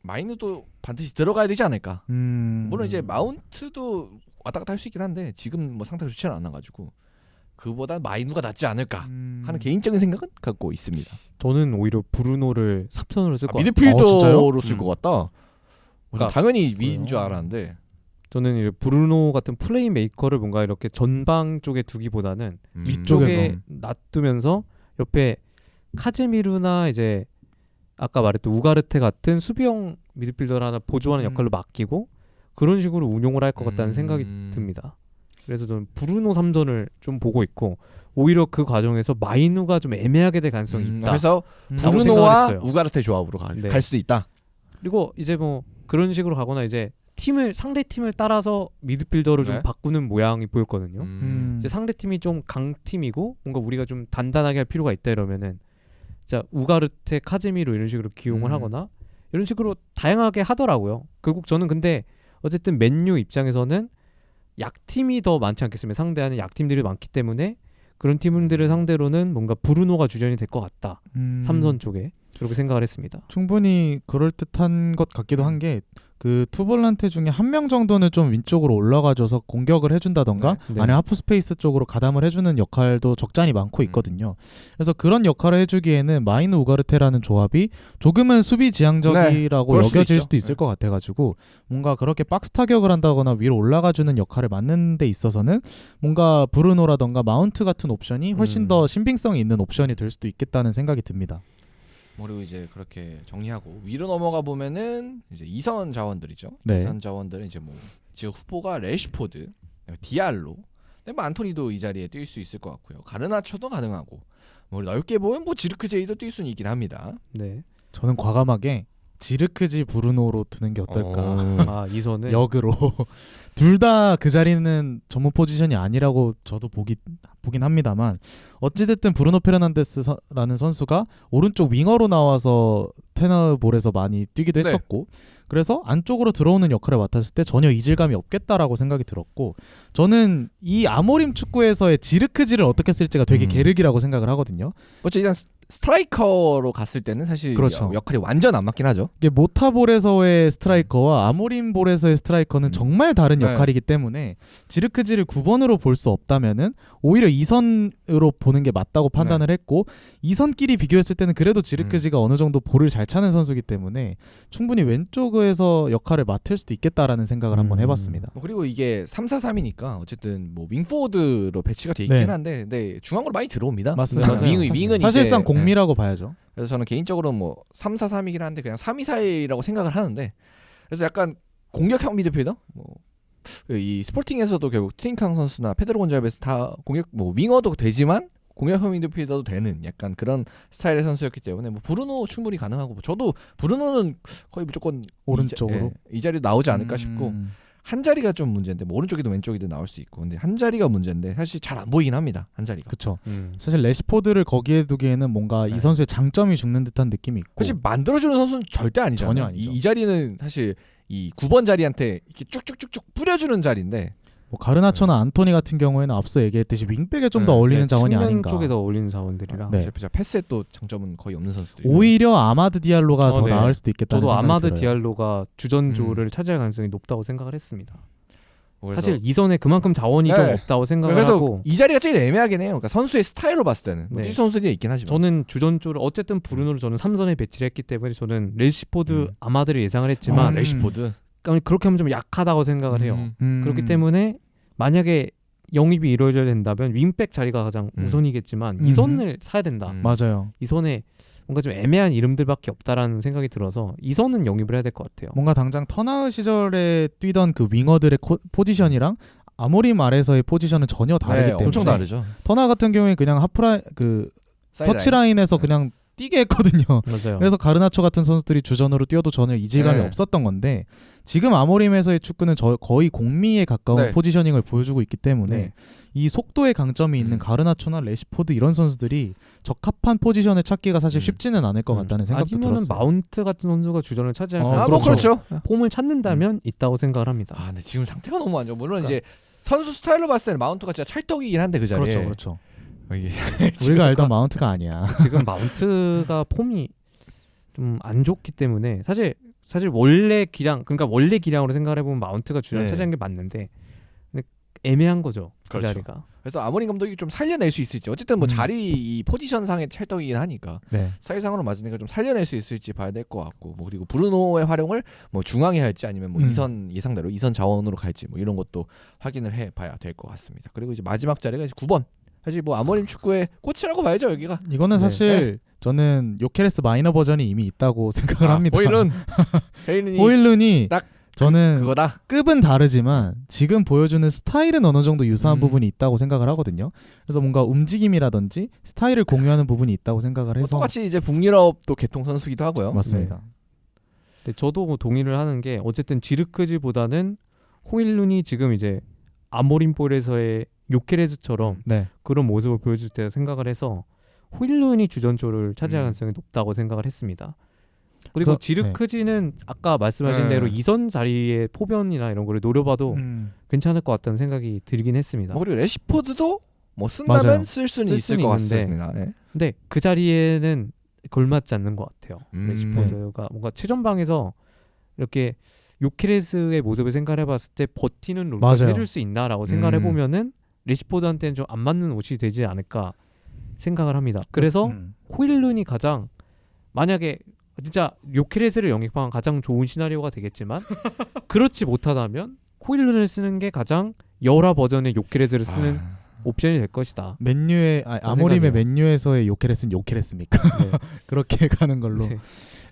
마이누도 반드시 들어가야 되지 않을까. 물론 이제 마운트도 왔다 갔다 할 수 있긴 한데 지금 뭐 상태가 좋지는 않아가지고 그보다 마이누가 낫지 않을까 하는 개인적인 생각은 갖고 있습니다. 저는 오히려 브루노를 삽선으로 쓸 것 같아요. 미드필더로 쓸 것 같다. 그러니까 당연히 위인 줄 알았는데 저는 이 브루노 같은 플레이 메이커를 뭔가 이렇게 전방 쪽에 두기보다는 위쪽에서. 위쪽에 놔두면서 옆에 카제미루나 이제 아까 말했던 우가르테 같은 수비형 미드필더를 하나 보조하는 역할로 맡기고 그런 식으로 운용을 할 것 같다는 생각이 듭니다. 그래서 저는 브루노 3전을 좀 보고 있고 오히려 그 과정에서 마이누가 좀 애매하게 될 가능성이 있다. 그래서 라고 브루노와 생각을 했어요. 우가르테 조합으로 네. 갈 수도 있다. 그리고 이제 뭐 그런 식으로 가거나 이제 상대 팀을 따라서 미드필더를 좀 네. 바꾸는 모양이 보였거든요. 음. 이제 상대 팀이 좀 강팀이고 뭔가 우리가 좀 단단하게 할 필요가 있다 이러면은 자 우가르테, 카제미로 이런 식으로 기용을 하거나 이런 식으로 다양하게 하더라고요. 결국 저는 근데 어쨌든 맨유 입장에서는 약팀이 더 많지 않겠습니까? 상대하는 약팀들이 많기 때문에 그런 팀들을 상대로는 뭔가 브루노가 주전이 될 것 같다. 3선 쪽에 그렇게 생각을 했습니다. 충분히 그럴 듯한 것 같기도 한 게 그 투볼란테 중에 한 명 정도는 좀 왼쪽으로 올라가줘서 공격을 해준다던가 네. 아니면 하프 스페이스 쪽으로 가담을 해주는 역할도 적잖이 많고 있거든요. 그래서 그런 역할을 해주기에는 마이누 우가르테라는 조합이 조금은 수비 지향적이라고 그럴 수도 여겨질 있죠. 수도 있을 네. 것 같아가지고 뭔가 그렇게 박스 타격을 한다거나 위로 올라가주는 역할을 맡는 데 있어서는 뭔가 브루노라던가 마운트 같은 옵션이 훨씬 더 신빙성이 있는 옵션이 될 수도 있겠다는 생각이 듭니다. 그리고 이제 그렇게 정리하고 위로 넘어가 보면은 이제 2선 자원들이죠. 네. 2선 자원들은 이제 뭐 지금 후보가 레시포드, 디알로, 근데 뭐 안토니도 이 자리에 뛸 수 있을 것 같고요. 가르나초도 가능하고 뭐 넓게 보면 뭐 지르크제이도 뛸 수는 있긴 합니다. 네. 저는 과감하게 지르크지 브루노로 두는 게 어떨까. 아 이선은 역으로 둘 다 그 자리는 전문 포지션이 아니라고 저도 보긴 합니다만 어찌됐든 브루노 페르난데스라는 선수가 오른쪽 윙어로 나와서 테너볼에서 많이 뛰기도 네. 했었고 그래서 안쪽으로 들어오는 역할을 맡았을 때 전혀 이질감이 없겠다라고 생각이 들었고 저는 이 아모림 축구에서의 지르크지를 어떻게 쓸지가 되게 계륵이라고 생각을 하거든요. 어째 일단 스트라이커로 갔을 때는 사실 그렇죠. 역할이 완전 안 맞긴 하죠. 이게 모타볼에서의 스트라이커와 아모림볼에서의 스트라이커는 정말 다른 네. 역할이기 때문에 지르크지를 9번으로 볼 수 없다면은 오히려 2선으로 보는 게 맞다고 판단을 했고 2선끼리 비교했을 때는 그래도 지르크지가 어느 정도 볼을 잘 차는 선수이기 때문에 충분히 왼쪽에서 역할을 맡을 수도 있겠다라는 생각을 한번 해봤습니다. 뭐 그리고 이게 3-4-3이니까 어쨌든 뭐 윙포워드로 배치가 돼 있긴 네. 한데 근데 중앙으로 많이 들어옵니다. 맞습니다. 맞아요. 윙은 사실상 이제, 공미라고 봐야죠. 그래서 저는 개인적으로 뭐 3-4-3이긴 한데 그냥 3-2-4-1이라고 생각을 하는데 그래서 약간 공격형 미드필더 이 스포팅에서도 결국 트링캉 선수나 페드로 곤잘베스 다 공격 뭐 윙어도 되지만 공격형 미드필더도 되는 약간 그런 스타일의 선수였기 때문에 뭐 브루노 충분히 가능하고 저도 브루노는 거의 무조건 오른쪽으로? 이 자리로 나오지 않을까 싶고 한 자리가 좀 문제인데 뭐 오른쪽이든 왼쪽이든 나올 수 있고 근데 한 자리가 문제인데 사실 잘 안 보이긴 합니다. 한 자리가. 그쵸. 사실 레시포드를 거기에 두기에는 뭔가 이 선수의 장점이 죽는 듯한 느낌이 있고. 사실 만들어주는 선수는 절대 아니잖아요. 전혀 아니죠. 이 자리는 사실 이 9번 자리한테 이렇게 쭉쭉쭉쭉 뿌려주는 자리인데 뭐 가르나초나 안토니 같은 경우에는 앞서 얘기했듯이 윙백에 좀 더 어울리는 자원이 측면 아닌가. 쪽에 더 어울리는 자원들이라. 네. 패스에 또 장점은 거의 없는 선수들이. 오히려 아마드 디알로가 더 네. 나을 수도 있겠다는 저도 생각이 아마드 들어요. 디알로가 주전조를 차지할 가능성이 높다고 생각을 했습니다. 그래서 사실 이선에 그만큼 자원이 좀 네. 없다고 생각을 그래서 하고 이 자리가 제일 애매하긴 해요. 그러니까 선수의 스타일로 봤을 때는 뭐 네. 뛰수 선수들이 있긴 하지만 저는 주전조를 어쨌든 브루노를 저는 3선에 배치를 했기 때문에 저는 레시포드 음. 아마드를 예상을 했지만 레시포드 그렇게 하면 좀 약하다고 생각을 해요. 그렇기 때문에 만약에 영입이 이루어져야 된다면 윙백 자리가 가장 우선이겠지만 이선을 사야 된다. 맞아요. 이선에 뭔가 좀 애매한 이름들밖에 없다라는 생각이 들어서 이선은 영입을 해야 될 것 같아요. 뭔가 당장 터나우 시절에 뛰던 그 윙어들의 포지션이랑 아모림 아래서의 포지션은 전혀 다르기 때문에 엄청 다르죠. 터나 같은 경우에 그냥 하프라인 그 터치라인에서 그냥 뛰게 했거든요. 맞아요. 그래서 가르나초 같은 선수들이 주전으로 뛰어도 전혀 이질감이 네. 없었던 건데 지금 아모림에서의 축구는 거의 공미에 가까운 네. 포지셔닝을 보여주고 있기 때문에 네. 이 속도의 강점이 있는 가르나초나 레시포드 이런 선수들이 적합한 포지션을 찾기가 사실 쉽지는 않을 것 같다는 생각도 아니면은 들었어요. 마운트 같은 선수가 주전을 차지할 뭐 가능성이 그렇죠. 폼을 찾는다면 있다고 생각을 합니다. 아, 근데 지금 상태가 너무 안 좋아. 물론 그러니까. 이제 선수 스타일로 봤을 때는 마운트가 진짜 찰떡이긴 한데 그 자리에. 그렇죠. 이게 우리가 알던 마운트가 아니야. 지금 마운트가 폼이 좀 안 좋기 때문에 사실 원래 기량으로 생각을 해보면 마운트가 주전을 네. 차지한 게 맞는데 근데 애매한 거죠. 그 그렇죠. 자리가. 그래서 아모린 감독이 좀 살려낼 수 있을지 어쨌든 뭐 자리 이 포지션상의 찰떡이긴 하니까 네. 사이상으로 맞으니까 좀 살려낼 수 있을지 봐야 될 것 같고 뭐 그리고 브루노의 활용을 뭐 중앙에 할지 아니면 뭐 이선 예상대로 이선 자원으로 갈지 뭐 이런 것도 확인을 해봐야 될 것 같습니다. 그리고 이제 마지막 자리가 이제 9번 사실 뭐 아모린 축구의 꽃이라고 봐야죠 여기가. 이거는 사실 저는 요케레스 마이너 버전이 이미 있다고 생각을 합니다. 호일룬이 딱 저는 그거다. 급은 다르지만 지금 보여주는 스타일은 어느 정도 유사한 부분이 있다고 생각을 하거든요. 그래서 뭔가 움직임이라든지 스타일을 공유하는 부분이 있다고 생각을 해서 똑같이 이제 북유럽도 개통 선수기도 하고요. 맞습니다. 네, 저도 뭐 동의를 하는 게 어쨌든 지르크지보다는 호일룬이 지금 이제 아모린 볼에서의 요케레스처럼 네. 그런 모습을 보여줄 때 생각을 해서 호일룬이 주전조를 차지할 가능성이 높다고 생각을 했습니다. 그리고 그래서, 지르크지는 아까 말씀하신 대로 이선 자리의 포변이나 이런 거를 노려봐도 괜찮을 것 같다는 생각이 들긴 했습니다. 뭐 그리고 레시포드도 뭐 쓴다면 맞아요. 쓸 수는 쓸 있을 수는 것 있는데. 같습니다. 네. 근데 그 자리에는 걸맞지 않는 것 같아요. 음. 레시포드가 뭔가 최전방에서 이렇게 요케레스의 모습을 생각해봤을 때 버티는 롤을 맞아요. 해줄 수 있나라고 생각을 해보면은 레시포드한테는 좀 안 맞는 옷이 되지 않을까 생각을 합니다. 그래서 호일룬이 가장 만약에 진짜 요케레스를 영입한 가장 좋은 시나리오가 되겠지만 그렇지 못하다면 호일룬을 쓰는 게 가장 열화 버전의 요케레스를 쓰는 옵션이 될 것이다. 맨유의 아모림의 맨유에서의 요케레스는 요케레스입니까? 네. 그렇게 가는 걸로. 네.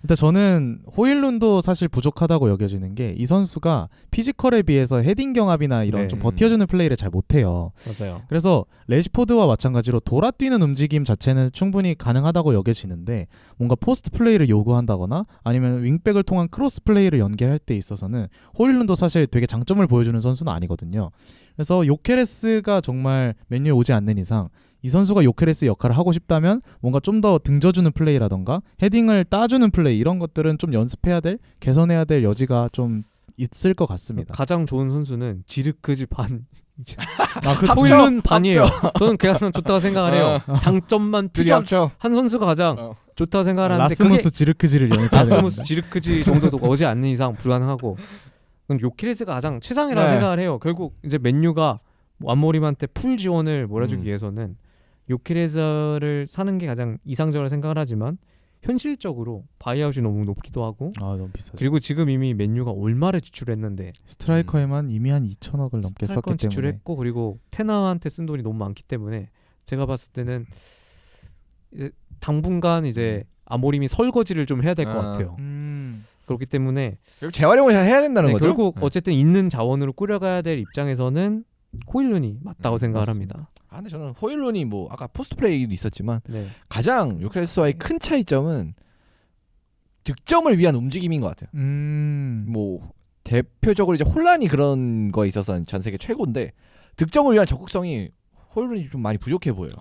일단 저는 호일룬도 사실 부족하다고 여겨지는 게 이 선수가 피지컬에 비해서 헤딩 경합이나 이런 네. 좀 버텨주는 플레이를 잘 못해요. 맞아요. 그래서 레시포드와 마찬가지로 돌아뛰는 움직임 자체는 충분히 가능하다고 여겨지는데 뭔가 포스트 플레이를 요구한다거나 아니면 윙백을 통한 크로스 플레이를 연계할 때 있어서는 호일룬도 사실 되게 장점을 보여주는 선수는 아니거든요. 그래서 요케레스가 정말 맨유에 오지 않는 이상 이 선수가 요케레스 역할을 하고 싶다면 뭔가 좀 더 등져주는 플레이라던가 헤딩을 따주는 플레이 이런 것들은 좀 연습해야 될 개선해야 될 여지가 좀 있을 것 같습니다. 가장 좋은 선수는 지르크지 반 그 호일룬 반이에요. 저는 그냥 좋다고 생각을 해요. 장점만 둘이 퓨전 합쳐. 한 선수가 가장 좋다고 생각을 하는데 라스무스 지르크지를 영입해야 라스무스 되는데. 지르크지 정도도 오지 않는 이상 불가능하고 그럼 요케레스가 가장 최상이라고 네. 생각을 해요. 결국 이제 맨유가 아모림한테 풀 지원을 몰아주기 위해서는 요케레스를 사는 게 가장 이상적으로 생각을 하지만 현실적으로 바이아웃이 너무 높기도 하고 너무 비싸죠. 그리고 지금 이미 맨유가 얼마를 지출했는데 스트라이커에만 이미 한 2천억을 넘게 썼기 스트라이커는 때문에 지출했고 그리고 테나한테 쓴 돈이 너무 많기 때문에 제가 봤을 때는 이제 당분간 이제 아모림이 설거지를 좀 해야 될 것 같아요. 그렇기 때문에 재활용을 잘 해야 된다는 거죠. 결국 어쨌든 있는 자원으로 꾸려가야 될 입장에서는 호일룬이 맞다고 생각을 맞습니다. 합니다. 근데 저는 호일룬이 뭐 아까 포스트 플레이도 있었지만 네. 가장 요케레스와의 큰 차이점은 득점을 위한 움직임인 것 같아요. 뭐 대표적으로 이제 혼란이 그런 거에 있어서 전 세계 최고인데 득점을 위한 적극성이 호일룬이 좀 많이 부족해 보여요.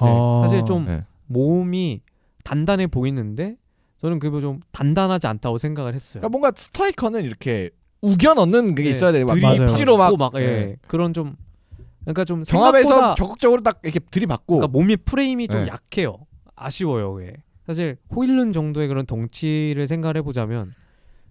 사실 좀 네. 몸이 단단해 보이는데 저는 그게 좀 단단하지 않다고 생각을 했어요. 그러니까 뭔가 스트라이커는 이렇게 우겨 넣는 그게 네, 있어야 돼요. 막 맞아요. 입지로 막 막 예. 네. 그런 좀 그러니까 좀 경합에서 생각보다 적극적으로 딱 이렇게 들이받고 그러니까 몸의 프레임이 좀 네. 약해요. 아쉬워요. 왜? 사실 호일룬 정도의 그런 덩치를 생각을 해보자면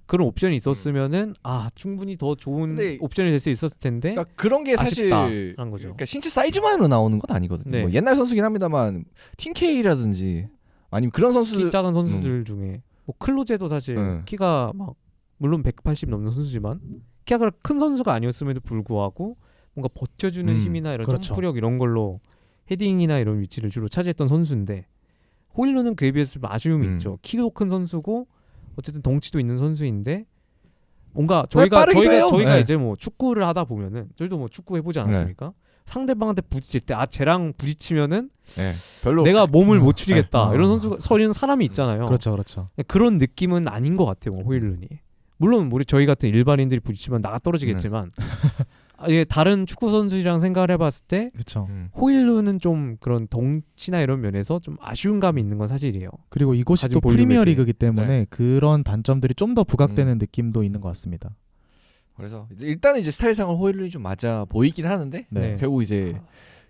그런 옵션이 있었으면은 충분히 더 좋은 근데 옵션이 될 수 있었을 텐데 그러니까 그런 게 사실 아쉽다라는 거죠. 그러니까 신체 사이즈만으로 나오는 건 아니거든요. 네. 뭐 옛날 선수긴 합니다만 팀케이라든지 아니면 그런 선수 키 작은 선수들 중에 뭐 클로제도 사실 키가 막 물론 180 넘는 선수지만 키가 큰 선수가 아니었음에도 불구하고 뭔가 버텨주는 힘이나 이런 그렇죠. 점프력 이런 걸로 헤딩이나 이런 위치를 주로 차지했던 선수인데 호일룬은 그에 비해서 좀 아쉬움이 있죠. 키도 큰 선수고 어쨌든 덩치도 있는 선수인데 뭔가 저희가 네. 이제 뭐 축구를 하다 보면은 저희도 뭐 축구 해보지 않았습니까? 상대방한테 부딪힐 때 쟤랑 부딪히면은 네. 별로 내가 몸을 못 추리겠다 네. 이런 선수가 서리는 사람이 있잖아요. 그렇죠. 그런 느낌은 아닌 것 같아요. 호일룬이 물론 우리 저희 같은 일반인들이 부딪히면 나가 떨어지겠지만 다른 축구 선수랑 생각을 해봤을 때 그렇죠. 호일룬은 좀 그런 덩치나 이런 면에서 좀 아쉬운 감이 있는 건 사실이에요. 그리고 이곳이 가진 또 볼륨에 프리미어 비해. 리그이기 때문에 네. 그런 단점들이 좀 더 부각되는 느낌도 있는 것 같습니다. 그래서 일단은 이제 스타일상은 호일룬이 좀 맞아 보이긴 하는데 네. 결국 이제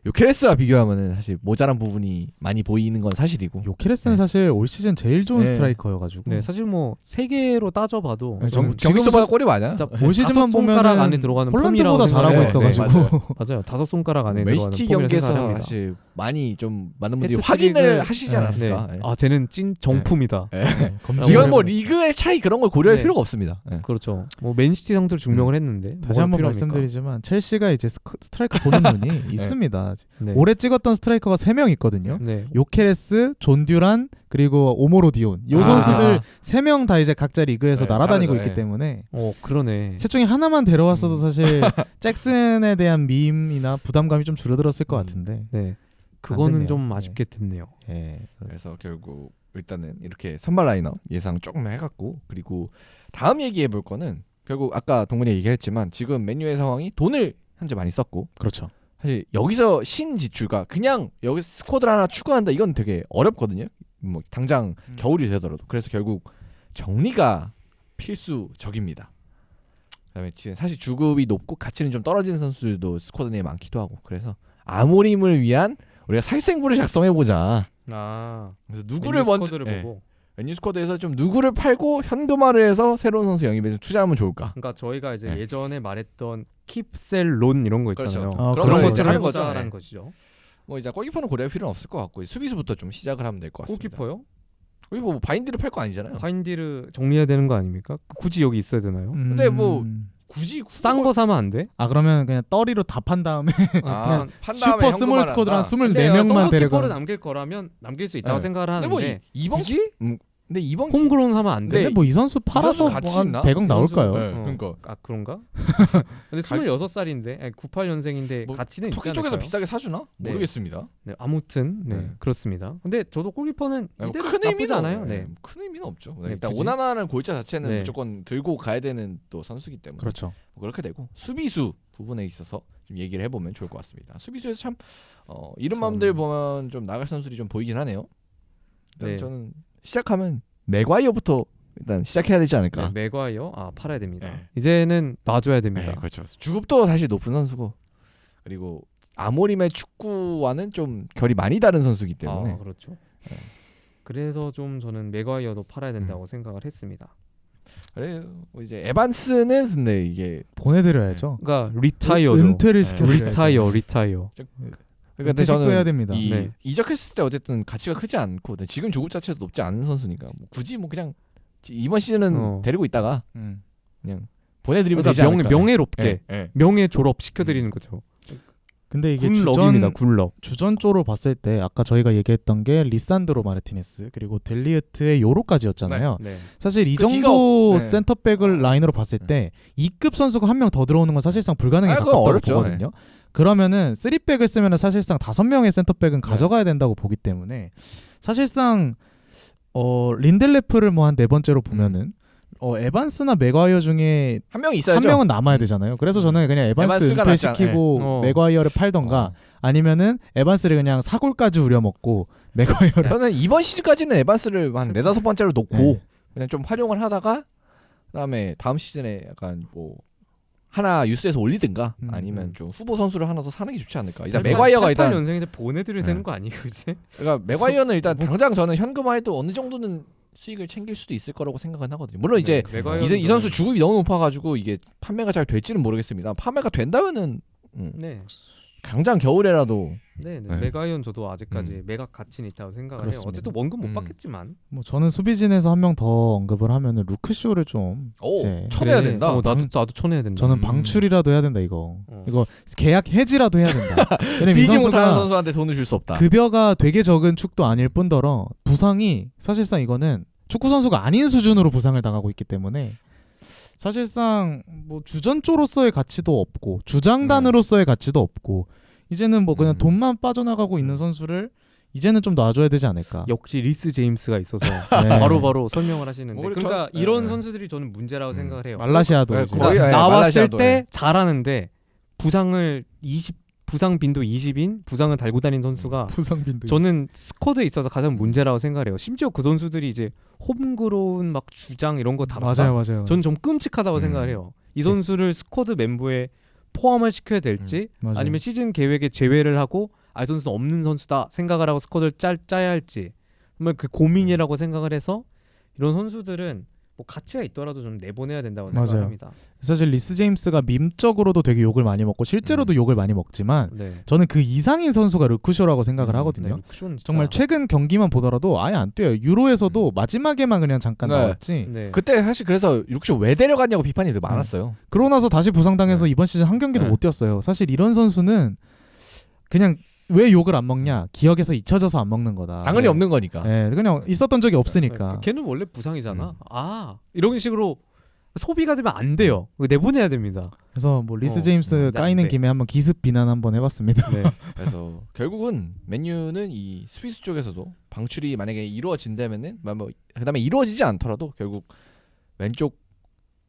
요케레스와 비교하면은 사실 모자란 부분이 많이 보이는 건 사실이고 요케레스는 네. 사실 올 시즌 제일 좋은 네. 스트라이커여가지고 네, 사실 뭐 세계로 따져봐도 네, 좀 경기수보다 골이 많아. 진짜 올 시즌만 다섯 손가락 보면은 안에 들어가는 홀란드보다 폼이라고 잘하고 생각해요. 있어가지고 맞아요. 5손가락 안에 들어가는 맨시티 폼이라고 경기에서 생각합니다. 사실 많이 좀 많은 분들이 헤트트릭을- 확인을 하시지 네. 않았을까. 네. 쟤는 찐 정품이다. 네. 네, 검증을 이건 뭐 해보고. 리그의 차이 그런 걸 고려할 네. 필요가 없습니다. 네. 그렇죠. 뭐 맨시티 상대로 증명을 했는데 다시 한번 말씀드리지만 첼시가 이제 스트라이커 보는 눈이 있습니다. 네. 올해 찍었던 스트라이커가 3명 있거든요. 네. 요케레스, 존 듀란 그리고 오모로디온 요 선수들 3명 다 이제 각자 리그에서 네, 날아다니고 다르죠. 있기 때문에 그러네. 셋 중에 하나만 데려왔어도 사실 잭슨에 대한 밈이나 부담감이 좀 줄어들었을 것 같은데. 네. 그거는 됐네요. 좀 네. 아쉽게 됐네요. 예. 그래서 결국 일단은 이렇게 선발 라인업 예상 조금 해갖고 그리고 다음 얘기해 볼 거는 결국 아까 동근이 얘기했지만 지금 맨유의 상황이 돈을 현재 많이 썼고 그렇죠. 사실 여기서 신지출가 그냥 여기 스쿼드를 하나 추가한다 이건 되게 어렵거든요. 뭐 당장 겨울이 되더라도 그래서 결국 정리가 필수적입니다. 그다음에 지금 사실 주급이 높고 가치는 좀 떨어진 선수들도 스쿼드 내에 많기도 하고 그래서 아모림을 위한 우리가 살생부를 작성해 보자. 그래서 누구를 먼저 보고. 맨유 스쿼드에서 좀 누구를 팔고 현금화를 해서 새로운 선수 영입해서 투자하면 좋을까? 그러니까 저희가 이제 네. 예전에 말했던 킵셀 론 이런 거 있잖아요. 그렇죠. 아, 그런 그런 거 거죠. 이제 하는 거죠. 라는 네. 것이죠. 뭐 이제 골키퍼는 고려할 필요는 없을 것 같고 수비수부터 좀 시작을 하면 될 것 같습니다. 골키퍼요? 골키퍼 뭐 바인드를 팔 거 아니잖아요. 파인디를 정리해야 되는 거 아닙니까? 굳이 여기 있어야 되나요? 근데 뭐 굳이 싼 거 사면 안 돼? 그러면 그냥 떠리로 다 판 다음에 아, 판 다음에 슈퍼 스몰 현금화를 스쿼드랑 한다. 24명만 키퍼를 데려가. 남길 거라면 남길 수 있다고 네. 생각을 근데 뭐 하는데 이번 굳이 근데 이번 홈그로운 사면 안 돼? 네. 근데 뭐 이 선수 팔아서 같이 뭐한 있나? 100억 나올까요? 네, 어. 그러니까. 아 그런가? 근데 26살인데 98년생인데 뭐 가치는 있지 터키 않을까요? 쪽에서 비싸게 사주나? 네. 모르겠습니다. 네, 아무튼 네. 그렇습니다. 근데 저도 골키퍼는 뭐 이대로 큰 나쁘지 의미는 않아요. 네. 큰 의미는 없죠. 네, 일단 굳이? 오나나는 골자 자체는 네. 무조건 들고 가야 되는 또 선수기 때문에 그렇죠. 뭐 그렇게 되고 수비수 부분에 있어서 좀 얘기를 해보면 좋을 것 같습니다. 수비수에서 참 이름맘들 보면 좀 나갈 선수들이 좀 보이긴 하네요. 일단 네. 저는 시작하면 맥과이어부터 일단 시작해야 되지 않을까. 네, 맥과이어 팔아야 됩니다. 네. 이제는 놔줘야 됩니다. 네, 그렇죠. 주급도 사실 높은 선수고 그리고 아모림의 축구와는 좀 결이 많이 다른 선수이기 때문에 그렇죠. 네. 그래서 좀 저는 맥과이어도 팔아야 된다고 생각을 했습니다. 그래 뭐 이제 에반스는 근데 이게 보내드려야죠. 그러니까 리타이어죠. 은퇴를 네. 시켜드려야죠. 리타이어. 그러니까 은퇴식도 해야 됩니다. 네. 이적했을 때 어쨌든 가치가 크지 않고 지금 주급 자체도 높지 않은 선수니까 뭐 굳이 뭐 그냥 이번 시즌은 데리고 있다가 그냥 보내드리면 되지 그러니까 않을까. 명예롭게 네, 네. 명예 졸업 시켜드리는 거죠. 근데 이게 굴럭입니다. 굴럭. 주전조로 봤을 때 아까 저희가 얘기했던 게 리산드로 마르티네스 그리고 델리우트의 요로까지였잖아요. 네. 사실 이 그 정도 네. 센터백을 라인으로 봤을 때 2급 선수가 한 명 더 들어오는 건 사실상 불가능에 그건 가깝다고 어렵죠. 보거든요. 그러면은 3백을 쓰면은 사실상 5명의 센터백은 가져가야 된다고 보기 때문에 사실상 린델레프를 뭐 한 네 번째로 보면은 에반스나 맥과이어 중에 한 명이 있어야죠. 한 명은 남아야 되잖아요. 그래서 저는 그냥 에반스 에반스가 낫지 은퇴시키고 않- 예. 맥과이어를 팔던가 아니면은 에반스를 그냥 사골까지 우려먹고 맥과이어를 저는 이번 시즌까지는 에반스를 한 4-5번째로 놓고 네. 그냥 좀 활용을 하다가 그다음에 다음 시즌에 약간 뭐 하나 뉴스에서 올리든가 아니면 좀 후보 선수를 하나 더 사는 게 좋지 않을까. 일단 맥과이어가 일단 연생인데 보내드려야 네. 되는 거 아니에요, 그지? 그러니까 맥과이어는 일단 당장 저는 현금화해도 어느 정도는 수익을 챙길 수도 있을 거라고 생각은 하거든요. 물론 이제 이 선수 주급이 너무 높아가지고 이게 판매가 잘 될지는 모르겠습니다. 판매가 된다면은 네. 당장 겨울에라도 네, 네. 메가이언 저도 아직까지 매각 가치는 있다고 생각을 해요. 그렇습니다. 어쨌든 원금 못 음. 받겠지만. 뭐 저는 수비진에서 한 명 더 언급을 하면은 루크쇼를 좀 이제 쳐내야 된다. 나도 쳐내야 된다. 저는 방출이라도 해야 된다 이거. 어. 이거 계약 해지라도 해야 된다. 왜냐면 이 비지 못하는 선수가 선수한테 돈을 줄 수 없다. 급여가 되게 적은 축도 아닐 뿐더러 부상이 사실상 이거는 축구 선수가 아닌 수준으로 부상을 당하고 있기 때문에 사실상 뭐 주전조로서의 가치도 없고 주장단으로서의 가치도 없고 이제는 뭐 그냥 돈만 빠져나가고 있는 선수를 이제는 좀 놔줘야 되지 않을까. 역시 리스 제임스가 있어서 네. 바로바로 설명을 하시는데 뭐 그러니까 저- 이런 네. 선수들이 저는 문제라고 생각을 해요. 말라시아도 네, 이제. 거의- 그러니까 예, 나왔을 말라시아도, 때 예. 잘하는데 부상을 20 부상 빈도 20인 부상을 달고 다닌 선수가 부상빈도 저는 스쿼드에 있어서 가장 문제라고 생각을 해요. 심지어 그 선수들이 이제 홈그로운 막 주장 이런 거 다뤘다. 맞아요. 저는 좀 끔찍하다고 생각을 해요. 이 선수를 스쿼드 멤버에 포함을 시켜야 될지 맞아요. 아니면 시즌 계획에 제외를 하고 이 선수는 없는 선수다 생각을 하고 스쿼드를 짜야 할지 정말 그 고민이라고 생각을 해서 이런 선수들은 뭐 가치가 있더라도 좀 내보내야 된다고 맞아요. 생각합니다. 사실 리스 제임스가 밈적으로도 되게 욕을 많이 먹고 실제로도 욕을 많이 먹지만 네. 저는 그 이상인 선수가 루크쇼라고 생각을 하거든요. 루크쇼는 진짜- 정말 최근 경기만 보더라도 아예 안 뛰어요. 유로에서도 마지막에만 그냥 잠깐 네. 나왔지. 네. 그때 사실 그래서 육쇼 왜 데려갔냐고 비판이 많았어요. 그러고 나서 다시 부상당해서 네. 이번 시즌 한 경기도 네. 못 뛰었어요. 사실 이런 선수는 그냥 왜 욕을 안 먹냐? 기억에서 잊혀져서 안 먹는 거다. 당연히 네. 없는 거니까. 네, 그냥 있었던 적이 없으니까. 걔는 원래 부상이잖아. 이런 식으로 소비가 되면 안 돼요. 그거 내보내야 됩니다. 그래서 뭐 리스 어, 제임스 네, 까이는 네. 김에 한번 기습 비난 한번 해봤습니다. 네. 그래서 결국은 맨유는 이 스위스 쪽에서도 방출이 만약에 이루어진다면은 뭐 그다음에 이루어지지 않더라도 결국 왼쪽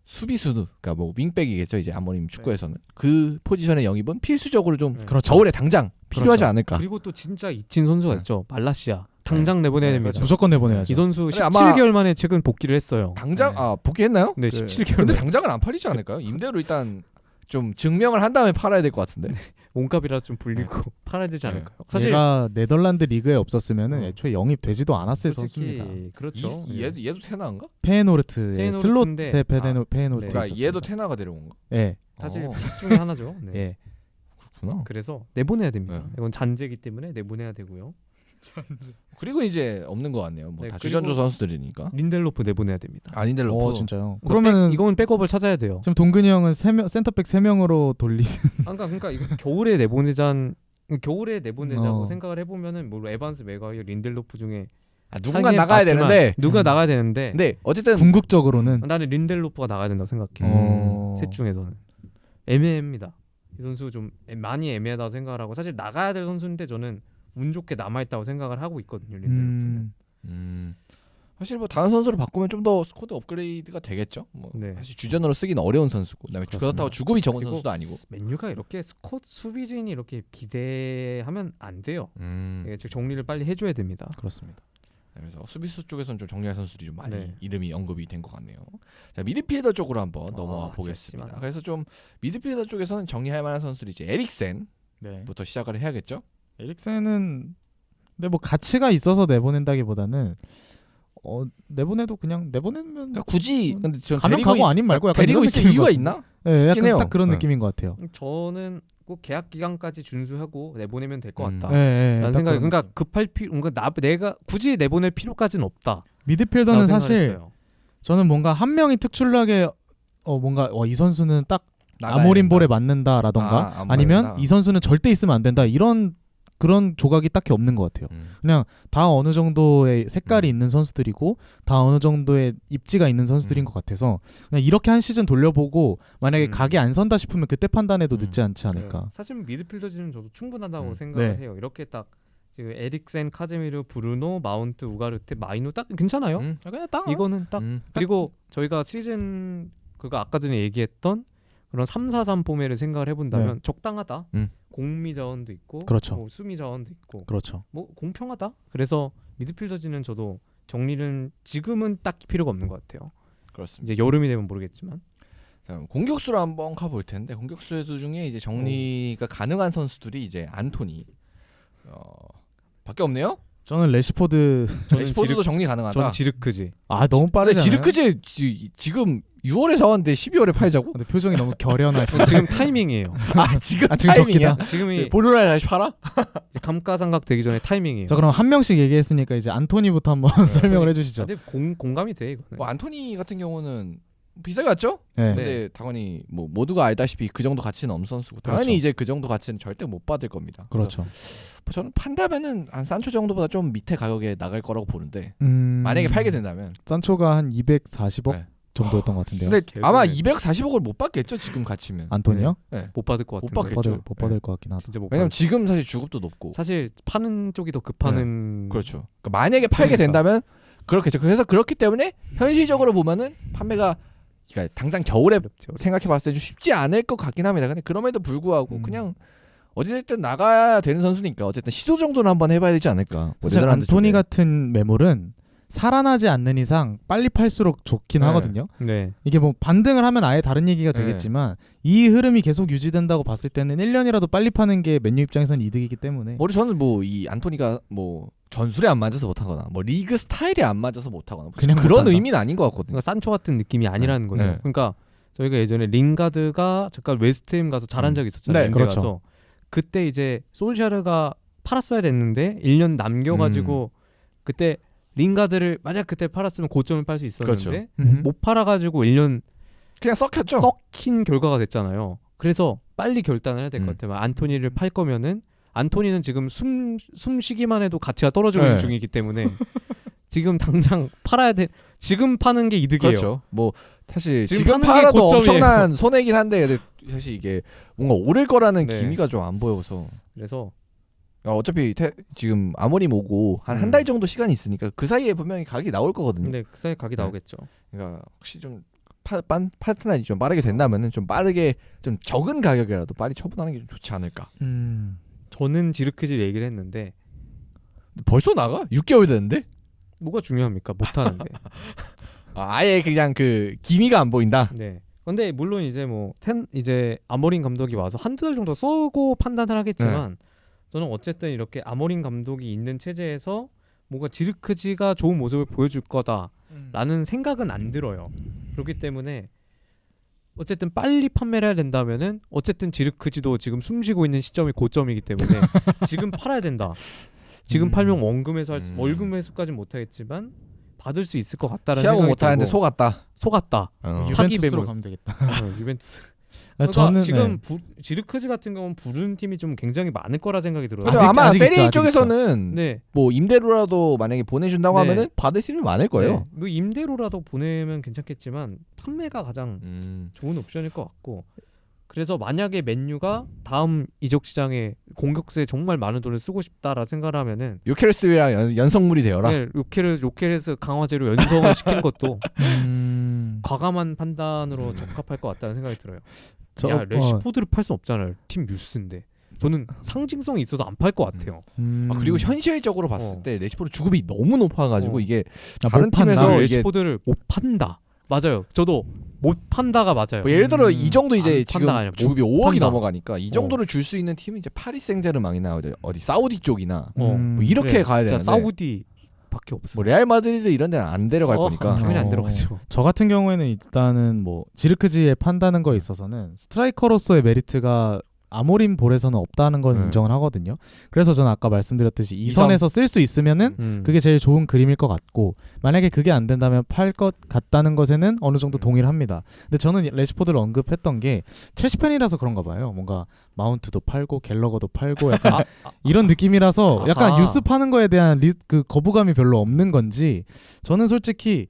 수비수도 그러니까 뭐 윙백이겠죠 이제 아모님 축구에서는 그 포지션의 영입은 필수적으로 좀 네. 그렇죠. 겨울에 당장 필요하지 그렇죠. 않을까. 그리고 또 진짜 잊힌 선수가 네. 있죠. 말라시아. 당장 내보내야 네, 됩니다. 그렇죠. 무조건 내보내야죠. 이 선수 근데 17개월 만에 최근 복귀를 했어요. 당장 네. 복귀했나요? 네, 그- 17개월 근데 만에. 당장은 안 팔리지 않을까요? 임대로 일단 좀 증명을 한 다음에 팔아야 될 것 같은데. 몸값이라도 좀 불리고 팔아야 되지 않을까요? 사실 얘가 네덜란드 리그에 없었으면은 어. 애초에 영입되지도 않았을 솔직히 선수입니다. 그렇죠. 얘도 테나인가? 페에노르트의 페에노르트인데- 슬롯의 페에노르트 그러니까 있었습니다. 얘도 테나가 데려온 거. 예. 사실 어. 픽 중에 하나죠. 네. 예. 그렇구나. 그래서 내보내야 됩니다. 네. 이건 잔재기 때문에 내보내야 되고요. 그리고 이제 없는 것 같네요. 뭐 네, 다 그리고- 주전조 선수들이니까. 린델로프 내보내야 됩니다. 아닌델로프. 진짜요. 그러면 그러면 이건 백업을 찾아야 돼요. 지금 동근이 형은 센터백 3명으로 돌리 그러니까 이거 겨울에 내보내자고 어. 생각을 해보면은 뭐 에반스, 맥과이어, 린델로프 중에 누군가 상위에 나가야 맞지만 되는데. 누가 나가야 되는데 근데 어쨌든 궁극적으로는 나는 린델로프가 나가야 된다고 생각해. 어. 셋 중에서는 애매합니다. 이 선수 좀 많이 애매하다고 생각을 하고 사실 나가야 될 선수인데 저는 운 좋게 남아 있다고 생각을 하고 있거든요. 린델로프는. 사실 뭐 다른 선수를 바꾸면 좀 더 스쿼드 업그레이드가 되겠죠. 뭐 네. 사실 주전으로 쓰기는 어려운 선수고, 그다음에 그렇습니다. 그렇다고 주급이 적은 그리고 선수도 아니고. 맨유가 이렇게 스쿼드 수비진이 이렇게 기대하면 안 돼요. 예, 즉 정리를 빨리 해줘야 됩니다. 그렇습니다. 그래서 수비수 쪽에서는 좀 정리할 선수들이 좀 많이 네. 이름이 언급이 된 것 같네요. 자, 미드필더 쪽으로 한번 넘어가 진짜 보겠습니다. 심하다. 그래서 좀 미드필더 쪽에서는 정리할 만한 선수들이 이제 에릭센부터 네. 시작을 해야겠죠. 에릭센은 근데 뭐 가치가 있어서 내보낸다기보다는 내보내도 그냥 내보내면 그러니까 굳이 근데 전 가면 데리고 가고 아닌 말고 약간 데리고 이런 있을 느낌인 이유가 것 있나? 예, 싶긴 약간 해요. 딱 그런 네. 느낌인 것 같아요. 저는 꼭 계약 기간까지 준수하고 내보내면 될 것 같다. 예, 예, 라는 딱 생각이 그런 그러니까 느낌. 급할 필요 그러니까 내가 굳이 내보낼 필요까지는 없다. 미드필더는 라고 사실 생각했어요. 저는 뭔가 한 명이 특출나게 뭔가 이 선수는 딱 나가야 아모린 볼에 된다. 맞는다라던가 아, 아니면 맞는다. 이 선수는 절대 있으면 안 된다 이런 그런 조각이 딱히 없는 것 같아요. 그냥 다 어느 정도의 색깔이 있는 선수들이고 다 어느 정도의 입지가 있는 선수들인 것 같아서 그냥 이렇게 한 시즌 돌려보고 만약에 각이 안 선다 싶으면 그때 판단해도 늦지 않지 않을까. 네. 사실 미드필더진은 저도 충분하다고 음. 생각을 네. 해요. 이렇게 딱 지금 에릭센, 카제미르, 브루노, 마운트, 우가르테, 마이노 딱 괜찮아요. 그냥 딱 이거는 딱 그리고 저희가 시즌 그거 아까 전에 얘기했던 그런 3-4-3 포맷을 생각을 해본다면 적당하다. 공미 자원도 있고 그렇죠. 뭐 수미 자원도 있고 그렇죠. 뭐 공평하다. 그래서 미드필더진은 저도 정리는 지금은 딱히 필요가 없는 것 같아요. 그렇습니다. 이제 여름이 되면 모르겠지만 자, 공격수로 한번 가볼 텐데 공격수 중에 이제 정리가 가능한 선수들이 이제 안토니 밖에 없네요. 저는 레시포드 레시포드도 정리 가능하다. 전 지르크지. 너무 빠르잖아요. 지르크제 지금 6월에 사왔는데 12월에 팔자고? 근데 표정이 너무 결연하시네. 지금 타이밍이에요. 지금 지금 타이밍이야? 적기다. 지금이 보르나에 다시 팔아? 감가상각 되기 전에 타이밍이에요. 자 그럼 한 명씩 얘기했으니까 이제 안토니부터 한번 설명을 해주시죠. 근데 공감이 돼 이거는. 뭐 안토니 같은 경우는 비싸게 왔죠? 네. 근데 당연히 뭐 모두가 알다시피 그 정도 가치는 없는 선수고 당연히 그렇죠. 이제 그 정도 가치는 절대 못 받을 겁니다. 그렇죠. 그래서 저는 판다면은 한 산초 정도보다 좀 밑에 가격에 나갈 거라고 보는데 만약에 팔게 된다면 산초가 한 240억 네. 정도였던 것 같은데요. 근데 제일 아마 좋네. 240억을 못 받겠죠 지금 가치면. 안토니요? 네. 못 받을 것 못 같은데. 받겠죠. 못 받을 것 같긴 하다. 진짜 못 왜냐면 받을. 지금 사실 주급도 높고. 사실 파는 쪽이 더 급하는. 그렇죠. 그러니까 만약에 팔게 된다면 그렇겠죠. 그래서 그렇기 때문에 현실적으로 보면은 판매가 그러니까 당장 겨울에 어렵죠. 생각해봤을 때 좀 쉽지 않을 것 같긴 합니다. 근데 그럼에도 불구하고 그냥 어쨌든 나가야 되는 선수니까 어쨌든 시도 정도는 한번 해봐야 되지 않을까. 뭐 사실 네덜란드 안토니 쪽에. 같은 매물은 살아나지 않는 이상 빨리 팔수록 좋긴 네. 하거든요. 네. 이게 뭐 반등을 하면 아예 다른 얘기가 네. 되겠지만 이 흐름이 계속 유지된다고 봤을 때는 1년이라도 빨리 파는 게 맨유 입장에서는 이득이기 때문에 머리 저는 뭐 이 안토니가 뭐 전술에 안 맞아서 못하거나 뭐 리그 스타일이 안 맞아서 못하거나 그냥 그런 못한다. 의미는 아닌 것 같거든요. 그러니까 산초 같은 느낌이 아니라는 거죠. 네. 그러니까 저희가 예전에 링가드가 잠깐 웨스트햄 가서 잘한 적이 있었잖아요. 네, 렌데 그렇죠. 가서. 그때 이제 솔샤르가 팔았어야 됐는데 1년 남겨가지고 그때 링가드를 만약 그때 팔았으면 고점을 팔 수 있었는데 못 팔아가지고 1년 그냥 썩혔죠. 썩힌 결과가 됐잖아요. 그래서 빨리 결단을 해야 될 것 같아요. 안토니를 팔 거면은 안토니는 지금 숨쉬기만 해도 가치가 떨어지고 있는 네. 중이기 때문에 지금 당장 팔아야 돼. 지금 파는 게 이득이에요. 그렇죠. 뭐 사실 지금 지금 파는 게 팔아도 고점이에요. 엄청난 손해긴 한데 근데 사실 이게 뭔가 오를 거라는 네. 기미가 좀 안 보여서 그래서 어차피 지금 아무리 오고 한 달 정도 시간이 있으니까 그 사이에 분명히 가격이 나올 거거든요. 근데 그 사이 각이 네. 나오겠죠. 그러니까 혹시 좀 파트너이 좀 빠르게 된다면은 좀 빠르게 좀 적은 가격이라도 빨리 처분하는 게 좀 좋지 않을까. 저는 지르크질 얘기를 했는데 벌써 나가? 6개월 됐는데? 뭐가 중요합니까? 못 하는데. 아예 그냥 그 기미가 안 보인다. 네. 근데 물론 이제 이제 아모린 감독이 와서 한두 달 정도 쓰고 판단을 하겠지만 저는 어쨌든 이렇게 아모린 감독이 있는 체제에서 뭔가 지르크지가 좋은 모습을 보여줄 거다라는 생각은 안 들어요. 그렇기 때문에 어쨌든 빨리 판매를 해야 된다면은 어쨌든 지르크지도 지금 숨쉬고 있는 시점이 고점이기 때문에 지금 팔아야 된다. 지금 팔면 월금 회수까지는 못하겠지만 받을 수 있을 것 같다라는 시하고 생각이 못하는데 들고 속았다. 속았다. 사기 유벤투스로 매물. 가면 되겠다. 유벤투스. 아, 그러니까 저는 지금 지르크지 같은 경우는 부르는 팀이 좀 굉장히 많을 거라 생각이 들어요. 그래서 아마 아직 있죠, 세리에 아직 쪽에서는 네. 뭐 임대료라도 만약에 보내준다고 네. 하면은 받을 팀이 많을 거예요. 네. 뭐 임대로라도 보내면 괜찮겠지만 판매가 가장 좋은 옵션일 것 같고 그래서 만약에 맨유가 다음 이적 시장에 공격수에 정말 많은 돈을 쓰고 싶다라 생각을 하면은 요케르스랑 연성물이 되어라. 네, 요케레스 강화제로 연성을 시키는 것도 음. 과감한 판단으로 적합할 것 같다는 생각이 들어요. 저- 야 레시포드를 팔 수 없잖아요. 팀 뉴스인데 저는 상징성이 있어서 안 팔 것 같아요. 그리고 현실적으로 봤을 어. 때 레시포르 주급이 너무 높아가지고 어. 이게 아, 다른 못 판다. 팀에서 이게 레시포드를 못 판다. 맞아요. 저도 못 판다가 맞아요. 뭐 예를 들어 이 정도 이제 안 지금 판다 아니라 못 주급이 5억이 판다. 넘어가니까 이 정도를 줄 수 있는 팀은 이제 파리 생제르맹이나 어디 사우디 쪽이나 뭐 이렇게 그래, 가야 진짜 되는데 사우디밖에 없어. 뭐 레알 마드리드 이런 데는 안 데려갈 거니까. 당연히 안 어. 들어가죠. 저 같은 경우에는 일단은 뭐 지르크지에 판다는 거에 있어서는 스트라이커로서의 메리트가 아모린 볼에서는 없다는 건 네. 인정을 하거든요. 그래서 저는 아까 말씀드렸듯이 이 이성. 선에서 쓸 수 있으면은 그게 제일 좋은 그림일 것 같고 만약에 그게 안 된다면 팔 것 같다는 것에는 어느 정도 동의를 합니다. 근데 저는 레시포드를 언급했던 게 첼시 팬이라서 그런가 봐요. 뭔가 마운트도 팔고 갤러거도 팔고 약간 이런 느낌이라서 약간 아하. 뉴스 파는 거에 대한 그 거부감이 별로 없는 건지 저는 솔직히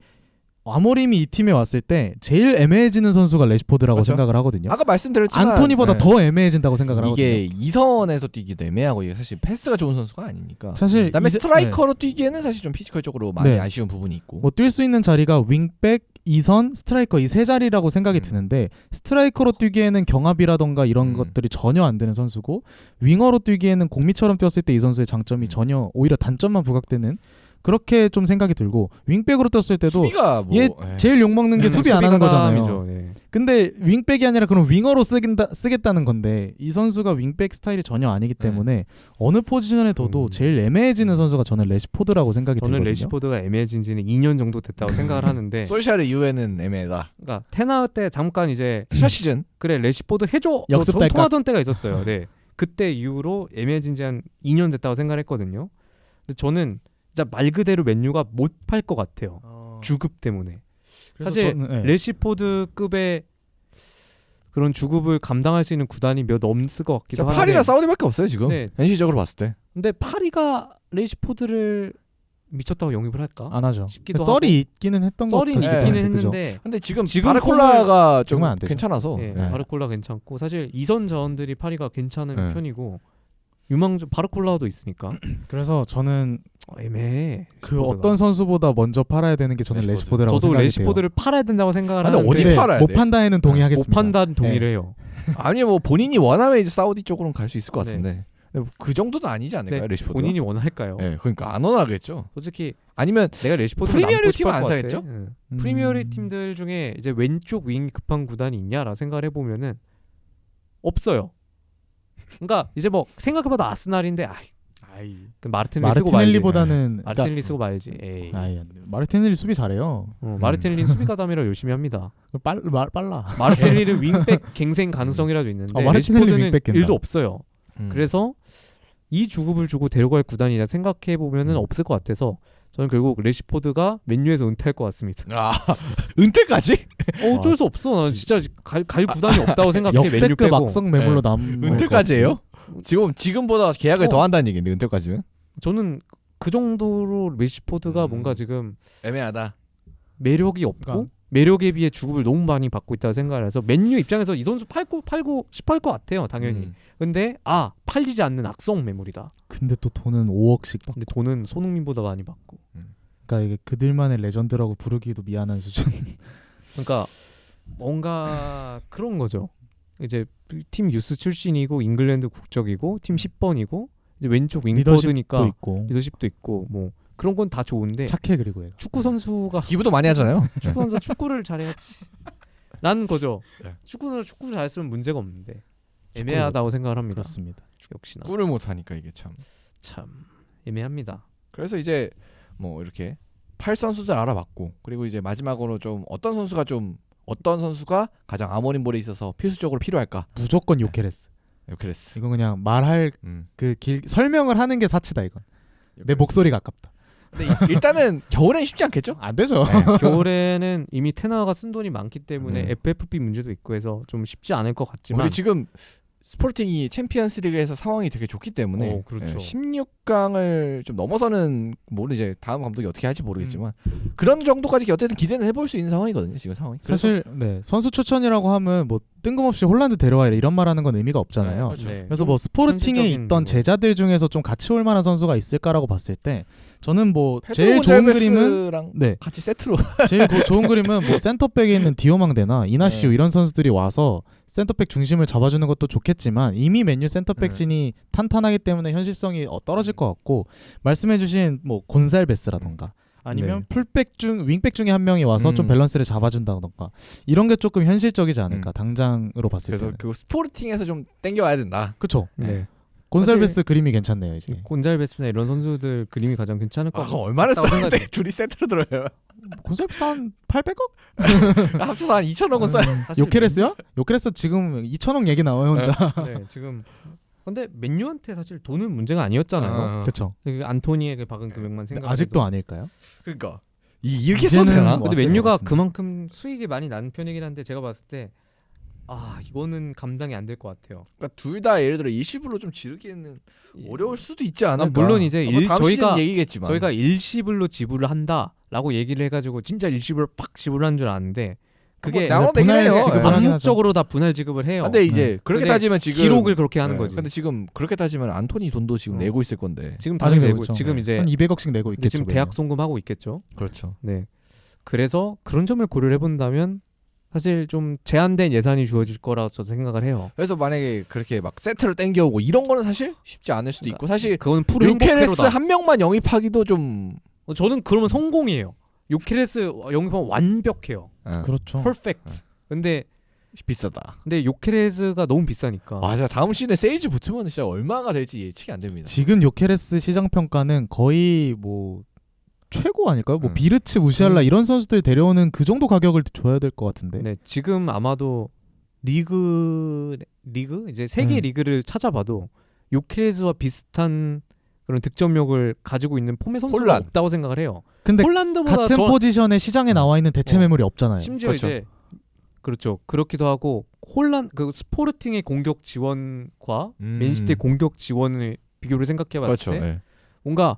아모림이 이 팀에 왔을 때 제일 애매해지는 선수가 레시포드라고 맞죠? 생각을 하거든요. 아까 말씀드렸지만 안토니보다 네. 더 애매해진다고 생각을 이게 하거든요. 2선에서 뛰기도 애매하고 이게 사실 패스가 좋은 선수가 아니니까. 사실 그다음에 이제- 스트라이커로 뛰기에는 사실 좀 피지컬적으로 많이 네. 아쉬운 부분이 있고. 뭐 뛸 수 있는 자리가 윙백, 2선, 스트라이커 이 세 자리라고 생각이 드는데 스트라이커로 뛰기에는 경합이라던가 이런 것들이 전혀 안 되는 선수고 윙어로 뛰기에는 공미처럼 뛰었을 때 이 선수의 장점이 전혀 오히려 단점만 부각되는 그렇게 좀 생각이 들고 윙백으로 뛰었을 때도 수비가 뭐 얘 예. 제일 욕먹는 게 수비 안 하는 거잖아요. 수비가담이죠. 네. 근데 윙백이 아니라 그럼 윙어로 쓰겠다는 건데 이 선수가 윙백 스타일이 전혀 아니기 때문에 어느 포지션에 둬도 제일 애매해지는 선수가 저는 레시포드라고 생각이 저는 들거든요. 레시포드가 애매해진 지는 2년 정도 됐다고 생각을 하는데 솔샤르 이후에는 애매하다. 그러니까 테나 때 잠깐 이제 첫 시즌 그래 레시포드 해줘 역습 좀 딸깍. 통하던 때가 있었어요. 네. 그때 이후로 애매해진 지 한 2년 됐다고 생각을 했거든요. 근데 저는 진짜 말 그대로 맨유가 못 팔 것 같아요. 주급 때문에. 그래서 사실 저는, 네. 레시포드급의 그런 주급을 감당할 수 있는 구단이 몇 없을 것 같기도 한데. 파리나 사우디밖에 없어요 지금. 네. 현실적으로 봤을 때. 근데 파리가 레시포드를 미쳤다고 영입을 할까? 안 하죠. 싶기도 썰이 하고. 있기는 했던 것 썰이 같아요. 있기는 그죠? 했는데 근데 지금 지금 바르콜라가 좀 지금은 안 되죠. 괜찮아서. 예, 예. 바르콜라 괜찮고 사실 이선 자원들이 파리가 괜찮은 네. 편이고 유망주 바르콜라도 있으니까 그래서 저는 애매해. 그 레시포드가. 어떤 선수보다 먼저 팔아야 되는 게 저는 레시포드. 레시포드라고 저도 생각이 레시포드를 팔아야 된다고 생각을 아니, 하는데 어디 돼요. 팔아야 못 돼? 판다에는 동의하겠습니다. 못 판단 동의를 해요. 아니 뭐 본인이 원하면 이제 사우디 쪽으로는 갈 수 있을 것 네. 같은데. 근데 그 정도는 아니지 않을까요, 네, 레시포드? 본인이 원할까요? 예, 그러니까 안 원하겠죠. 솔직히 아니면 내가 레시포드 프리미어리그 팀은 안 사겠죠? 프리미어리그 팀들 중에 이제 왼쪽 윙 급한 구단이 있냐라 생각을 해보면은 없어요. 그러니까 이제 뭐 생각해봐도 아스날인데 그 마르티넬리 쓰고 말지. 마르티넬리보다는 마르티넬리 쓰고 말지. 에이. 마르티넬리 수비 잘해요. 마르티넬리는 수비 가담이라 열심히 합니다. 빨라. 마르티넬리는 윙백 갱생 가능성이라도 있는데 마르티넬리 레시포드는 윙백 깬다. 일도 없어요. 그래서 이 주급을 주고 데려갈 구단이라 생각해 보면은 없을 것 같아서 저는 결국 레시포드가 맨유에서 은퇴할 것 같습니다. 아 은퇴까지? 어쩔 수 없어. 난 진짜 갈 구단이 없다고 생각해. 맨유 역대급 빼고. 악성 매물로 네. 남. 은퇴까지예요? 지금보다 계약을 어. 더 한다는 얘기인데 은퇴까지면 저는 그 정도로 레시포드가 음. 뭔가 지금 애매하다. 매력이 없고 그러니까. 매력에 비해 주급을 너무 많이 받고 있다고 생각을 해서 맨유 입장에서 이 선수 팔고 싶어할 것 같아요. 당연히. 근데 팔리지 않는 악성 매물이다. 근데 또 돈은 5억씩 받고. 근데 돈은 손흥민보다 많이 받고. 그러니까 이게 그들만의 레전드라고 부르기도 미안한 수준. 그러니까 뭔가 그런 거죠. 이제 팀 유스 출신이고 잉글랜드 국적이고 팀 10번이고 이제 왼쪽 윙포드니까 리더십도 있고. 리더십도 있고 뭐 그런 건 다 좋은데 착해 그리고 얘가. 축구 선수가 기부도 많이 하잖아요. 축구 선수 축구를 잘해야지. 라는 거죠. 네. 축구 선수 축구 잘했으면 문제가 없는데 애매하다고 생각을 합니다. 그렇습니다. 역시나 꿀을 못 하니까 이게 참. 참 애매합니다. 그래서 이제 뭐 이렇게 팔 선수들 알아봤고 그리고 이제 마지막으로 좀 어떤 선수가 가장 아모림볼에 있어서 필수적으로 필요할까? 무조건 요케레스. 요케레스. 이건 그냥 말할 설명을 하는 게 사치다 이건. 내 목소리가 아깝다. 근데 일단은 겨울엔 쉽지 않겠죠? 안 되죠. 겨울에는 이미 테나가 쓴 돈이 많기 때문에 네. FFP 문제도 있고 해서 좀 쉽지 않을 것 같지만 우리 지금 스포팅이 챔피언스리그에서 상황이 되게 좋기 때문에 그렇죠. 16강을 좀 넘어서는 물론 이제 다음 감독이 어떻게 할지 모르겠지만 그런 정도까지 어쨌든 기대는 해볼 수 있는 상황이거든요. 지금 상황이. 사실 네, 선수 추천이라고 하면 뭐 뜬금없이 홀란드 데려와 이런 말하는 건 의미가 없잖아요. 그렇죠. 네. 그래서 뭐 스포르팅에 현실적인 있던 뭐. 제자들 중에서 좀 같이 올 만한 선수가 있을까라고 봤을 때 저는 뭐 페드로 제일 좋은 그림은 곤잘베스랑 네 같이 세트로 제일 좋은 그림은 뭐 센터백에 있는 디오망데나 이나시오 이런 선수들이 와서 센터백 중심을 잡아주는 것도 좋겠지만 이미 맨유 센터백진이 탄탄하기 때문에 현실성이 떨어질 것 같고 말씀해주신 뭐 곤살베스라던가 아니면 풀백 중 윙백 중에 한 명이 와서 좀 밸런스를 잡아준다던가 이런 게 조금 현실적이지 않을까 당장으로 봤을 그래서 때는. 그 스포르팅에서 좀 땡겨와야 된다. 그쵸. 네. 곤살베스 그림이 괜찮네요 이제. 곤잘베스나 이런 선수들 그림이 가장 괜찮을 것 같아요. 얼마나 같다고 썼는데 생각해요. 둘이 세트로 들어요. 곤살베스 한 800억? 합쳐서 한 2천억은 써요. 사실 요케레스요? 요케레스 지금 2천억 얘기 나와요 혼자. 네, 지금 근데 맨유한테 사실 돈은 문제가 아니었잖아요. 그렇죠. 그 안토니에게 박은 금액만 생각. 아직도 아닐까요? 그러니까 이렇게 써도 이제는 되나? 뭐 근데 왔을 맨유가 것 같은데. 그만큼 수익이 많이 나는 편이긴 한데 제가 봤을 때 이거는 감당이 안 될 것 같아요. 그러니까 둘 다 예를 들어 일시불로 좀 지르기에는 어려울 수도 있지 않을까. 물론 이제 다음 시즌 얘기겠지만 저희가 일시불로 지불을 한다라고 얘기를 해가지고 진짜 일시불 팍 지불한 줄 아는데 그게 나눠내긴 해요. 지급을 하긴 암묵적으로 다 분할 지급을 해요. 근데 이제 그렇게 근데 따지면 지금 기록을 그렇게 하는 거지. 근데 지금 그렇게 따지면 안토니 돈도 지금 내고 있을 건데. 지금 아직 당연히 내고 내고 있죠. 지금 이제 한 200억씩 내고 근데 있겠죠. 지금 대학 송금하고 있겠죠. 그렇죠. 네. 그래서 그런 점을 고려를 해본다면 사실 좀 제한된 예산이 주어질 거라고 저도 생각을 해요. 그래서 만약에 그렇게 막 세트를 땡겨오고 이런 거는 사실 쉽지 않을 수도 있고 사실 그건 프로 요케레스 행복회로다. 한 명만 영입하기도 좀 저는 그러면 성공이에요. 요케레스 영입하면 완벽해요. 그렇죠. 퍼펙트. 근데 비싸다. 요케레스가 너무 비싸니까. 맞아. 다음 시즌에 세이지 붙으면 진짜 얼마가 될지 예측이 안 됩니다. 지금 요케레스 시장 평가는 거의 뭐 최고 아닐까요? 뭐 비르츠, 무시알라 이런 선수들 데려오는 그 정도 가격을 줘야 될 것 같은데. 네, 지금 아마도 리그 이제 세계 리그를 찾아봐도 요케레스와 비슷한 그런 득점력을 가지고 있는 폼의 선수가 홀란. 없다고 생각을 해요. 근데 폴란드보다 같은 포지션에 시장에 나와 있는 대체 매물이 없잖아요. 심지어 그렇죠. 이제 그렇죠. 그렇기도 하고 그 스포르팅의 공격 지원과 맨시티의 공격 지원을 비교를 생각해봤을 그렇죠. 때 네. 뭔가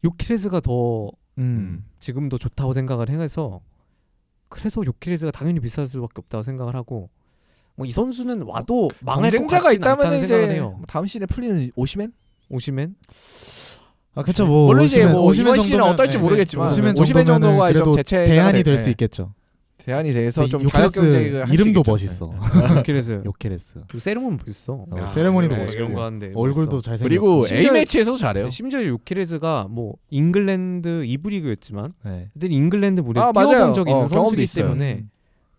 요케레스가 더 음. 지금도 좋다고 생각을 해서 그래서 요케레스가 당연히 비쌀 수밖에 없다고 생각을 하고 뭐 이 선수는 와도 망할 것 경쟁자가 같진 있다면 않다는 생각을 이제 해요. 다음 시즌에 풀리는 오시멘? 오시멘? 아 그렇죠. 뭐 물론 이제 뭐 오시멘 이번 시즌은 정도면- 어떨지 네, 모르겠지만 오시멘 오시멘 정도면은 정도가 좀 그래도 대체가 대안이 될 네. 수 있겠죠. 대안이 돼서 좀 요케레스 자격 경쟁을 할수 이름도 있겠죠. 멋있어. 요케레스. 요케레스. 그 세레모니 멋있어. 어, 세레모니도 네, 멋있고 이런 거 하는데 얼굴도 멋있어. 잘생겼고. 그리고 심지어- A 매치에서도 잘해요. 심지어 요케레스가 뭐 잉글랜드 2부 리그였지만 네. 그때 잉글랜드 무대 아, 뛰어본 맞아요. 적이 있는 경험도 선수이기 있어요. 때문에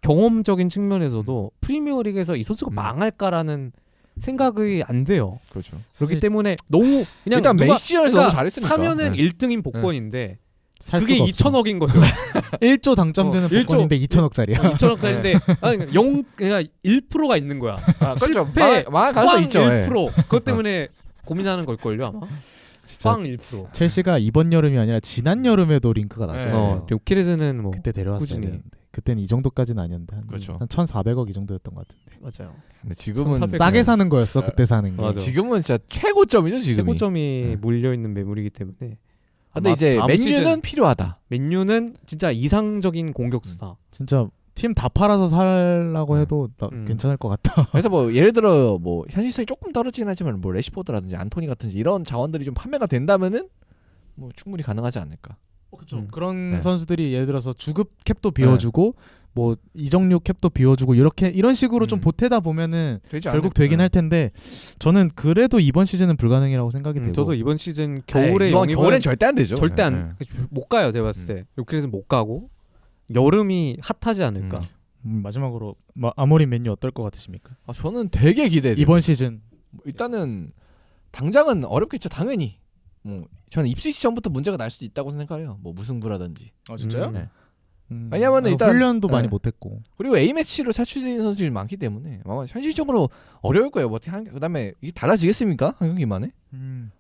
경험적인 측면에서도 프리미어리그에서 이 선수가 망할까라는 생각이 안 돼요. 그렇죠. 그렇기 사실- 때문에 너무 그냥 일단 누가 맨시티전에서 너무 잘했으니까. 사면은 네. 1등인 복권인데 살 그게 수가 없죠. 2천억인 거죠. 1조 당첨되는 1조. 복권인데 2천억짜리야. 2천억짜리인데 그냥 1%가 있는 거야. 아, 그렇죠. 실패, 망할 가능성 있죠. 예. 1%. 그것 때문에 고민하는 걸걸요 아마. 진짜 빵 1%. 첼시가 이번 여름이 아니라 지난 여름에도 링크가 네. 났었어요. 요케레스는 뭐 그때 데려왔어야 꾸준히. 되는데 그때는 이 정도까지는 아니었는데 한, 그렇죠. 한 1,400억 이 정도였던 것 같은데. 맞아요. 근데 지금은 1,400. 싸게 사는 거였어 그때 사는 게. 맞아. 지금은 진짜 최고점이죠, 지금이. 최고점이 네. 물려 있는 매물이기 때문에. 근데 아마 이제 다음 맨유는 시즌 필요하다. 맨유는 진짜 이상적인 공격수다. 진짜 팀 다 팔아서 살라고 해도 나 괜찮을 것 같다. 그래서 뭐 예를 들어 뭐 현실성이 조금 떨어지긴 하지만 뭐 레시포드라든지 안토니 같은지 이런 자원들이 좀 판매가 된다면은 뭐 충분히 가능하지 않을까. 그런 네. 선수들이 예를 들어서 주급 캡도 비워주고 뭐 이적료 캡도 비워주고 이런 식으로 좀 보태다 보면은 되지 결국 않을까. 되긴 할 텐데 저는 그래도 이번 시즌은 불가능이라고 생각이 되고. 저도 이번 시즌 겨울에 이번 영입은 겨울엔 절대 안 되죠. 절대 네. 못 가요. 제가 봤을 때. 요케레스는 못 가고 여름이 핫하지 않을까. 마지막으로 아모린 맨유 어떨 것 같으십니까? 아, 저는 되게 기대돼요. 이번 시즌 일단은 당장은 어렵겠죠. 당연히. 저는 입시 시점부터 문제가 날 수도 있다고 생각해요. 뭐 무승부라든지. 아 진짜요? 네. 왜냐면은 일단 훈련도 많이 네. 못했고 그리고 A 매치로 차출되는 선수들이 많기 때문에 아마 현실적으로 어려울 거예요. 뭐 그다음에 이게 달라지겠습니까? 한 경기만에?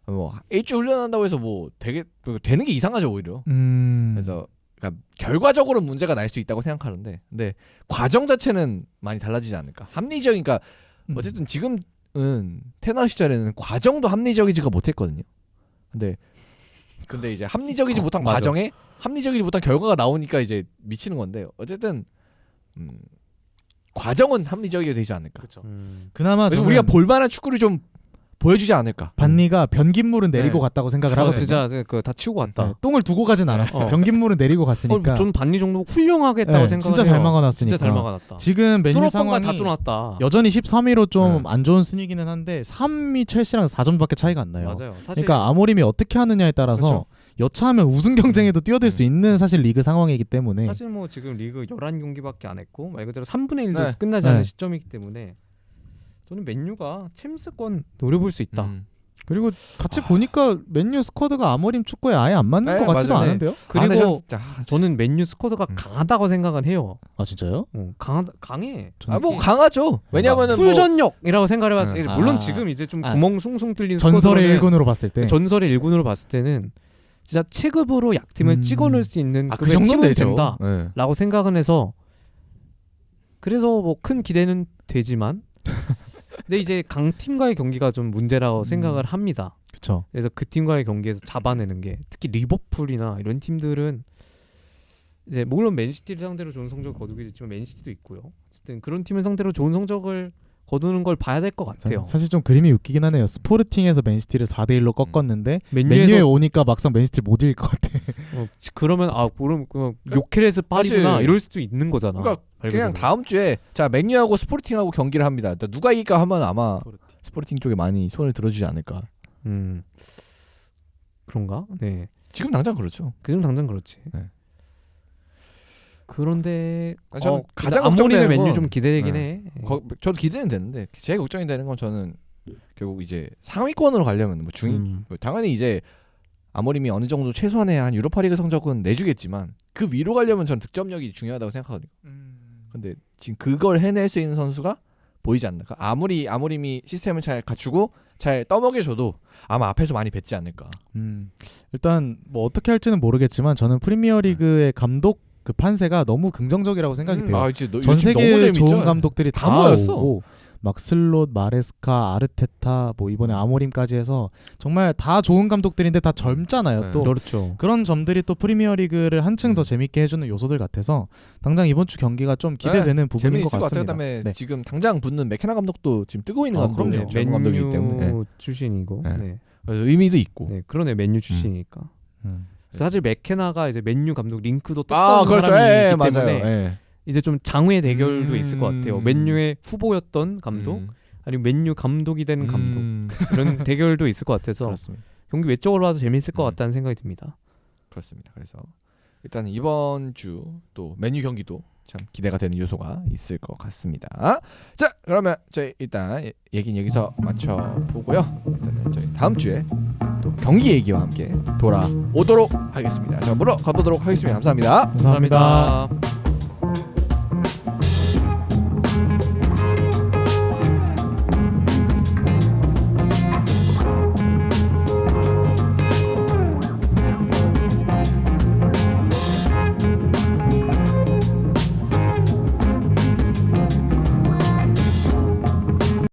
뭐 일주 훈련한다고 해서 뭐 되게 되는 게 이상하죠 오히려. 그래서 그러니까 결과적으로 문제가 날 수 있다고 생각하는데, 근데 과정 자체는 많이 달라지지 않을까. 합리적인, 그러니까 어쨌든 지금은 테너 시절에는 과정도 합리적이지가 못했거든요. 근데 이제 합리적이지 못한 맞아. 과정에 합리적이지 못한 결과가 나오니까 이제 미치는 건데, 어쨌든 과정은 합리적이게 되지 않을까. 그렇죠. 음. 그나마 그래서 저는 우리가 볼만한 축구를 좀 보여주지 않을까. 반니가 변기물은 내리고 네. 갔다고 생각을 하거든요. 진짜 다 치우고 왔다. 네, 똥을 두고 가진 않았어. 변기물은 내리고 갔으니까. 전 반니 정도 훌륭하게 했다고 네, 생각해요. 진짜 잘 막아놨으니까. 진짜 잘 막아놨다. 지금 맨유 뚫었던 상황이 거다 뚫어놨다. 여전히 13위로 좀 안 좋은 순위기는 한데 3위 첼시랑 4점밖에 차이가 안 나요. 맞아요. 사실 그러니까 아모림이 어떻게 하느냐에 따라서 그렇죠. 여차하면 우승 경쟁에도 뛰어들 수 있는 사실 리그 상황이기 때문에 사실 뭐 지금 리그 11경기밖에 안 했고 말 그대로 3분의 1도 네. 끝나지 네. 않은 시점이기 때문에 저는 맨유가 챔스권 노려볼 수 있다. 그리고 같이 보니까 맨유 스쿼드가 아모림 축구에 아예 안 맞는 네, 것 같지도 맞아요. 않은데요? 그리고 진짜, 저는 맨유 스쿼드가 강하다고 생각은 해요. 아 진짜요? 강해. 뭐 강하죠. 왜냐면은 뭐 풀전력이라고 생각을 해봤을 때 물론 아. 지금 이제 좀 아. 구멍 숭숭 뚫린 전설의 스쿼드로는 1군으로 봤을 때 전설의 1군으로 봤을 때는 진짜 체급으로 약팀을 찍어낼 수 있는 그 급의 정도는 팀은 되죠. 된다라고 네. 생각은 해서 그래서 뭐 큰 기대는 되지만 근데 이제 강팀과의 경기가 좀 문제라고 생각을 합니다. 그렇죠. 그래서 그 팀과의 경기에서 잡아내는 게 특히 리버풀이나 이런 팀들은 이제 물론 맨시티를 상대로 좋은 성적을 거두게 됐지만 맨시티도 있고요. 어쨌든 그런 팀을 상대로 좋은 성적을 거두는 걸 봐야 될 것 같아요. 사실 좀 그림이 웃기긴 하네요. 스포르팅에서 맨시티를 4대1로 꺾었는데 맨유에 맨유에서 오니까 막상 맨시티를 못 이길 것 같아. 그러면 그럼 요케레스 파리구나 사실- 이럴 수도 있는 거잖아. 그러니까 그냥 알고 보면. 다음 주에 자 맨유하고 스포르팅하고 경기를 합니다. 누가 이길까 하면 아마 스포르팅 쪽에 많이 손을 들어주지 않을까. 그런가? 네. 지금 당장 그렇죠. 그좀 당장 그렇지. 네. 그런데 저는 가장 아모림의 걱정되는 맨유 건- 좀 기대되긴 네. 해. 저도 기대는 되는데 제일 걱정이 되는 건 저는 결국 이제 상위권으로 가려면 뭐 뭐 당연히 이제 아모림이 어느 정도 최소한의 한 유로파리그 성적은 내주겠지만 그 위로 가려면 저는 득점력이 중요하다고 생각하거든요. 근데 지금 그걸 해낼 수 있는 선수가 보이지 않나. 아무리 아모림이 시스템을 잘 갖추고 잘 떠먹여줘도 아마 앞에서 많이 뱉지 않을까. 일단 뭐 어떻게 할지는 모르겠지만 저는 프리미어리그의 감독 그 판세가 너무 긍정적이라고 생각이 돼요. 진짜 전 요즘 너무 세계 재밌죠? 좋은 감독들이 다 다 모였어. 오고 막 슬롯, 마레스카, 아르테타, 뭐 이번에 아모림까지 해서 정말 다 좋은 감독들인데 다 젊잖아요. 네. 또 그렇죠. 그런 점들이 또 프리미어리그를 한층 더 음. 재밌게 해주는 요소들 같아서 당장 이번 주 경기가 좀 기대되는 부분인 재미있을 것 것 같아요. 같습니다. 그다음에 네. 지금 당장 붙는 맥케나 감독도 지금 뜨고 있는 그럼요. 감독이에요. 젊은 감독이기 때문에 맨유 출신이고. 네. 네. 그래서 의미도 있고. 네, 그러네 맨유 출신이니까. 음. 사실 맥케나가 이제 맨유 감독 링크도 아 떴던 그렇죠. 사람이기 맞아요. 때문에 예. 이제 좀 장외 대결도 있을 것 같아요. 맨유의 후보였던 감독 아니면 맨유 감독이 된 감독 이런 대결도 있을 것 같아서 그렇습니다. 경기 외적으로 봐도 재밌을 것 음. 같다는 생각이 듭니다. 그렇습니다. 그래서 일단 이번 주 또 맨유 경기도 참 기대가 되는 요소가 있을 것 같습니다. 자, 그러면 저희 일단 얘기는 여기서 마쳐 보고요. 일단은 저희 다음 주에 또 경기 얘기와 함께 돌아오도록 하겠습니다. 자, 물어가보도록 하겠습니다. 감사합니다. 감사합니다.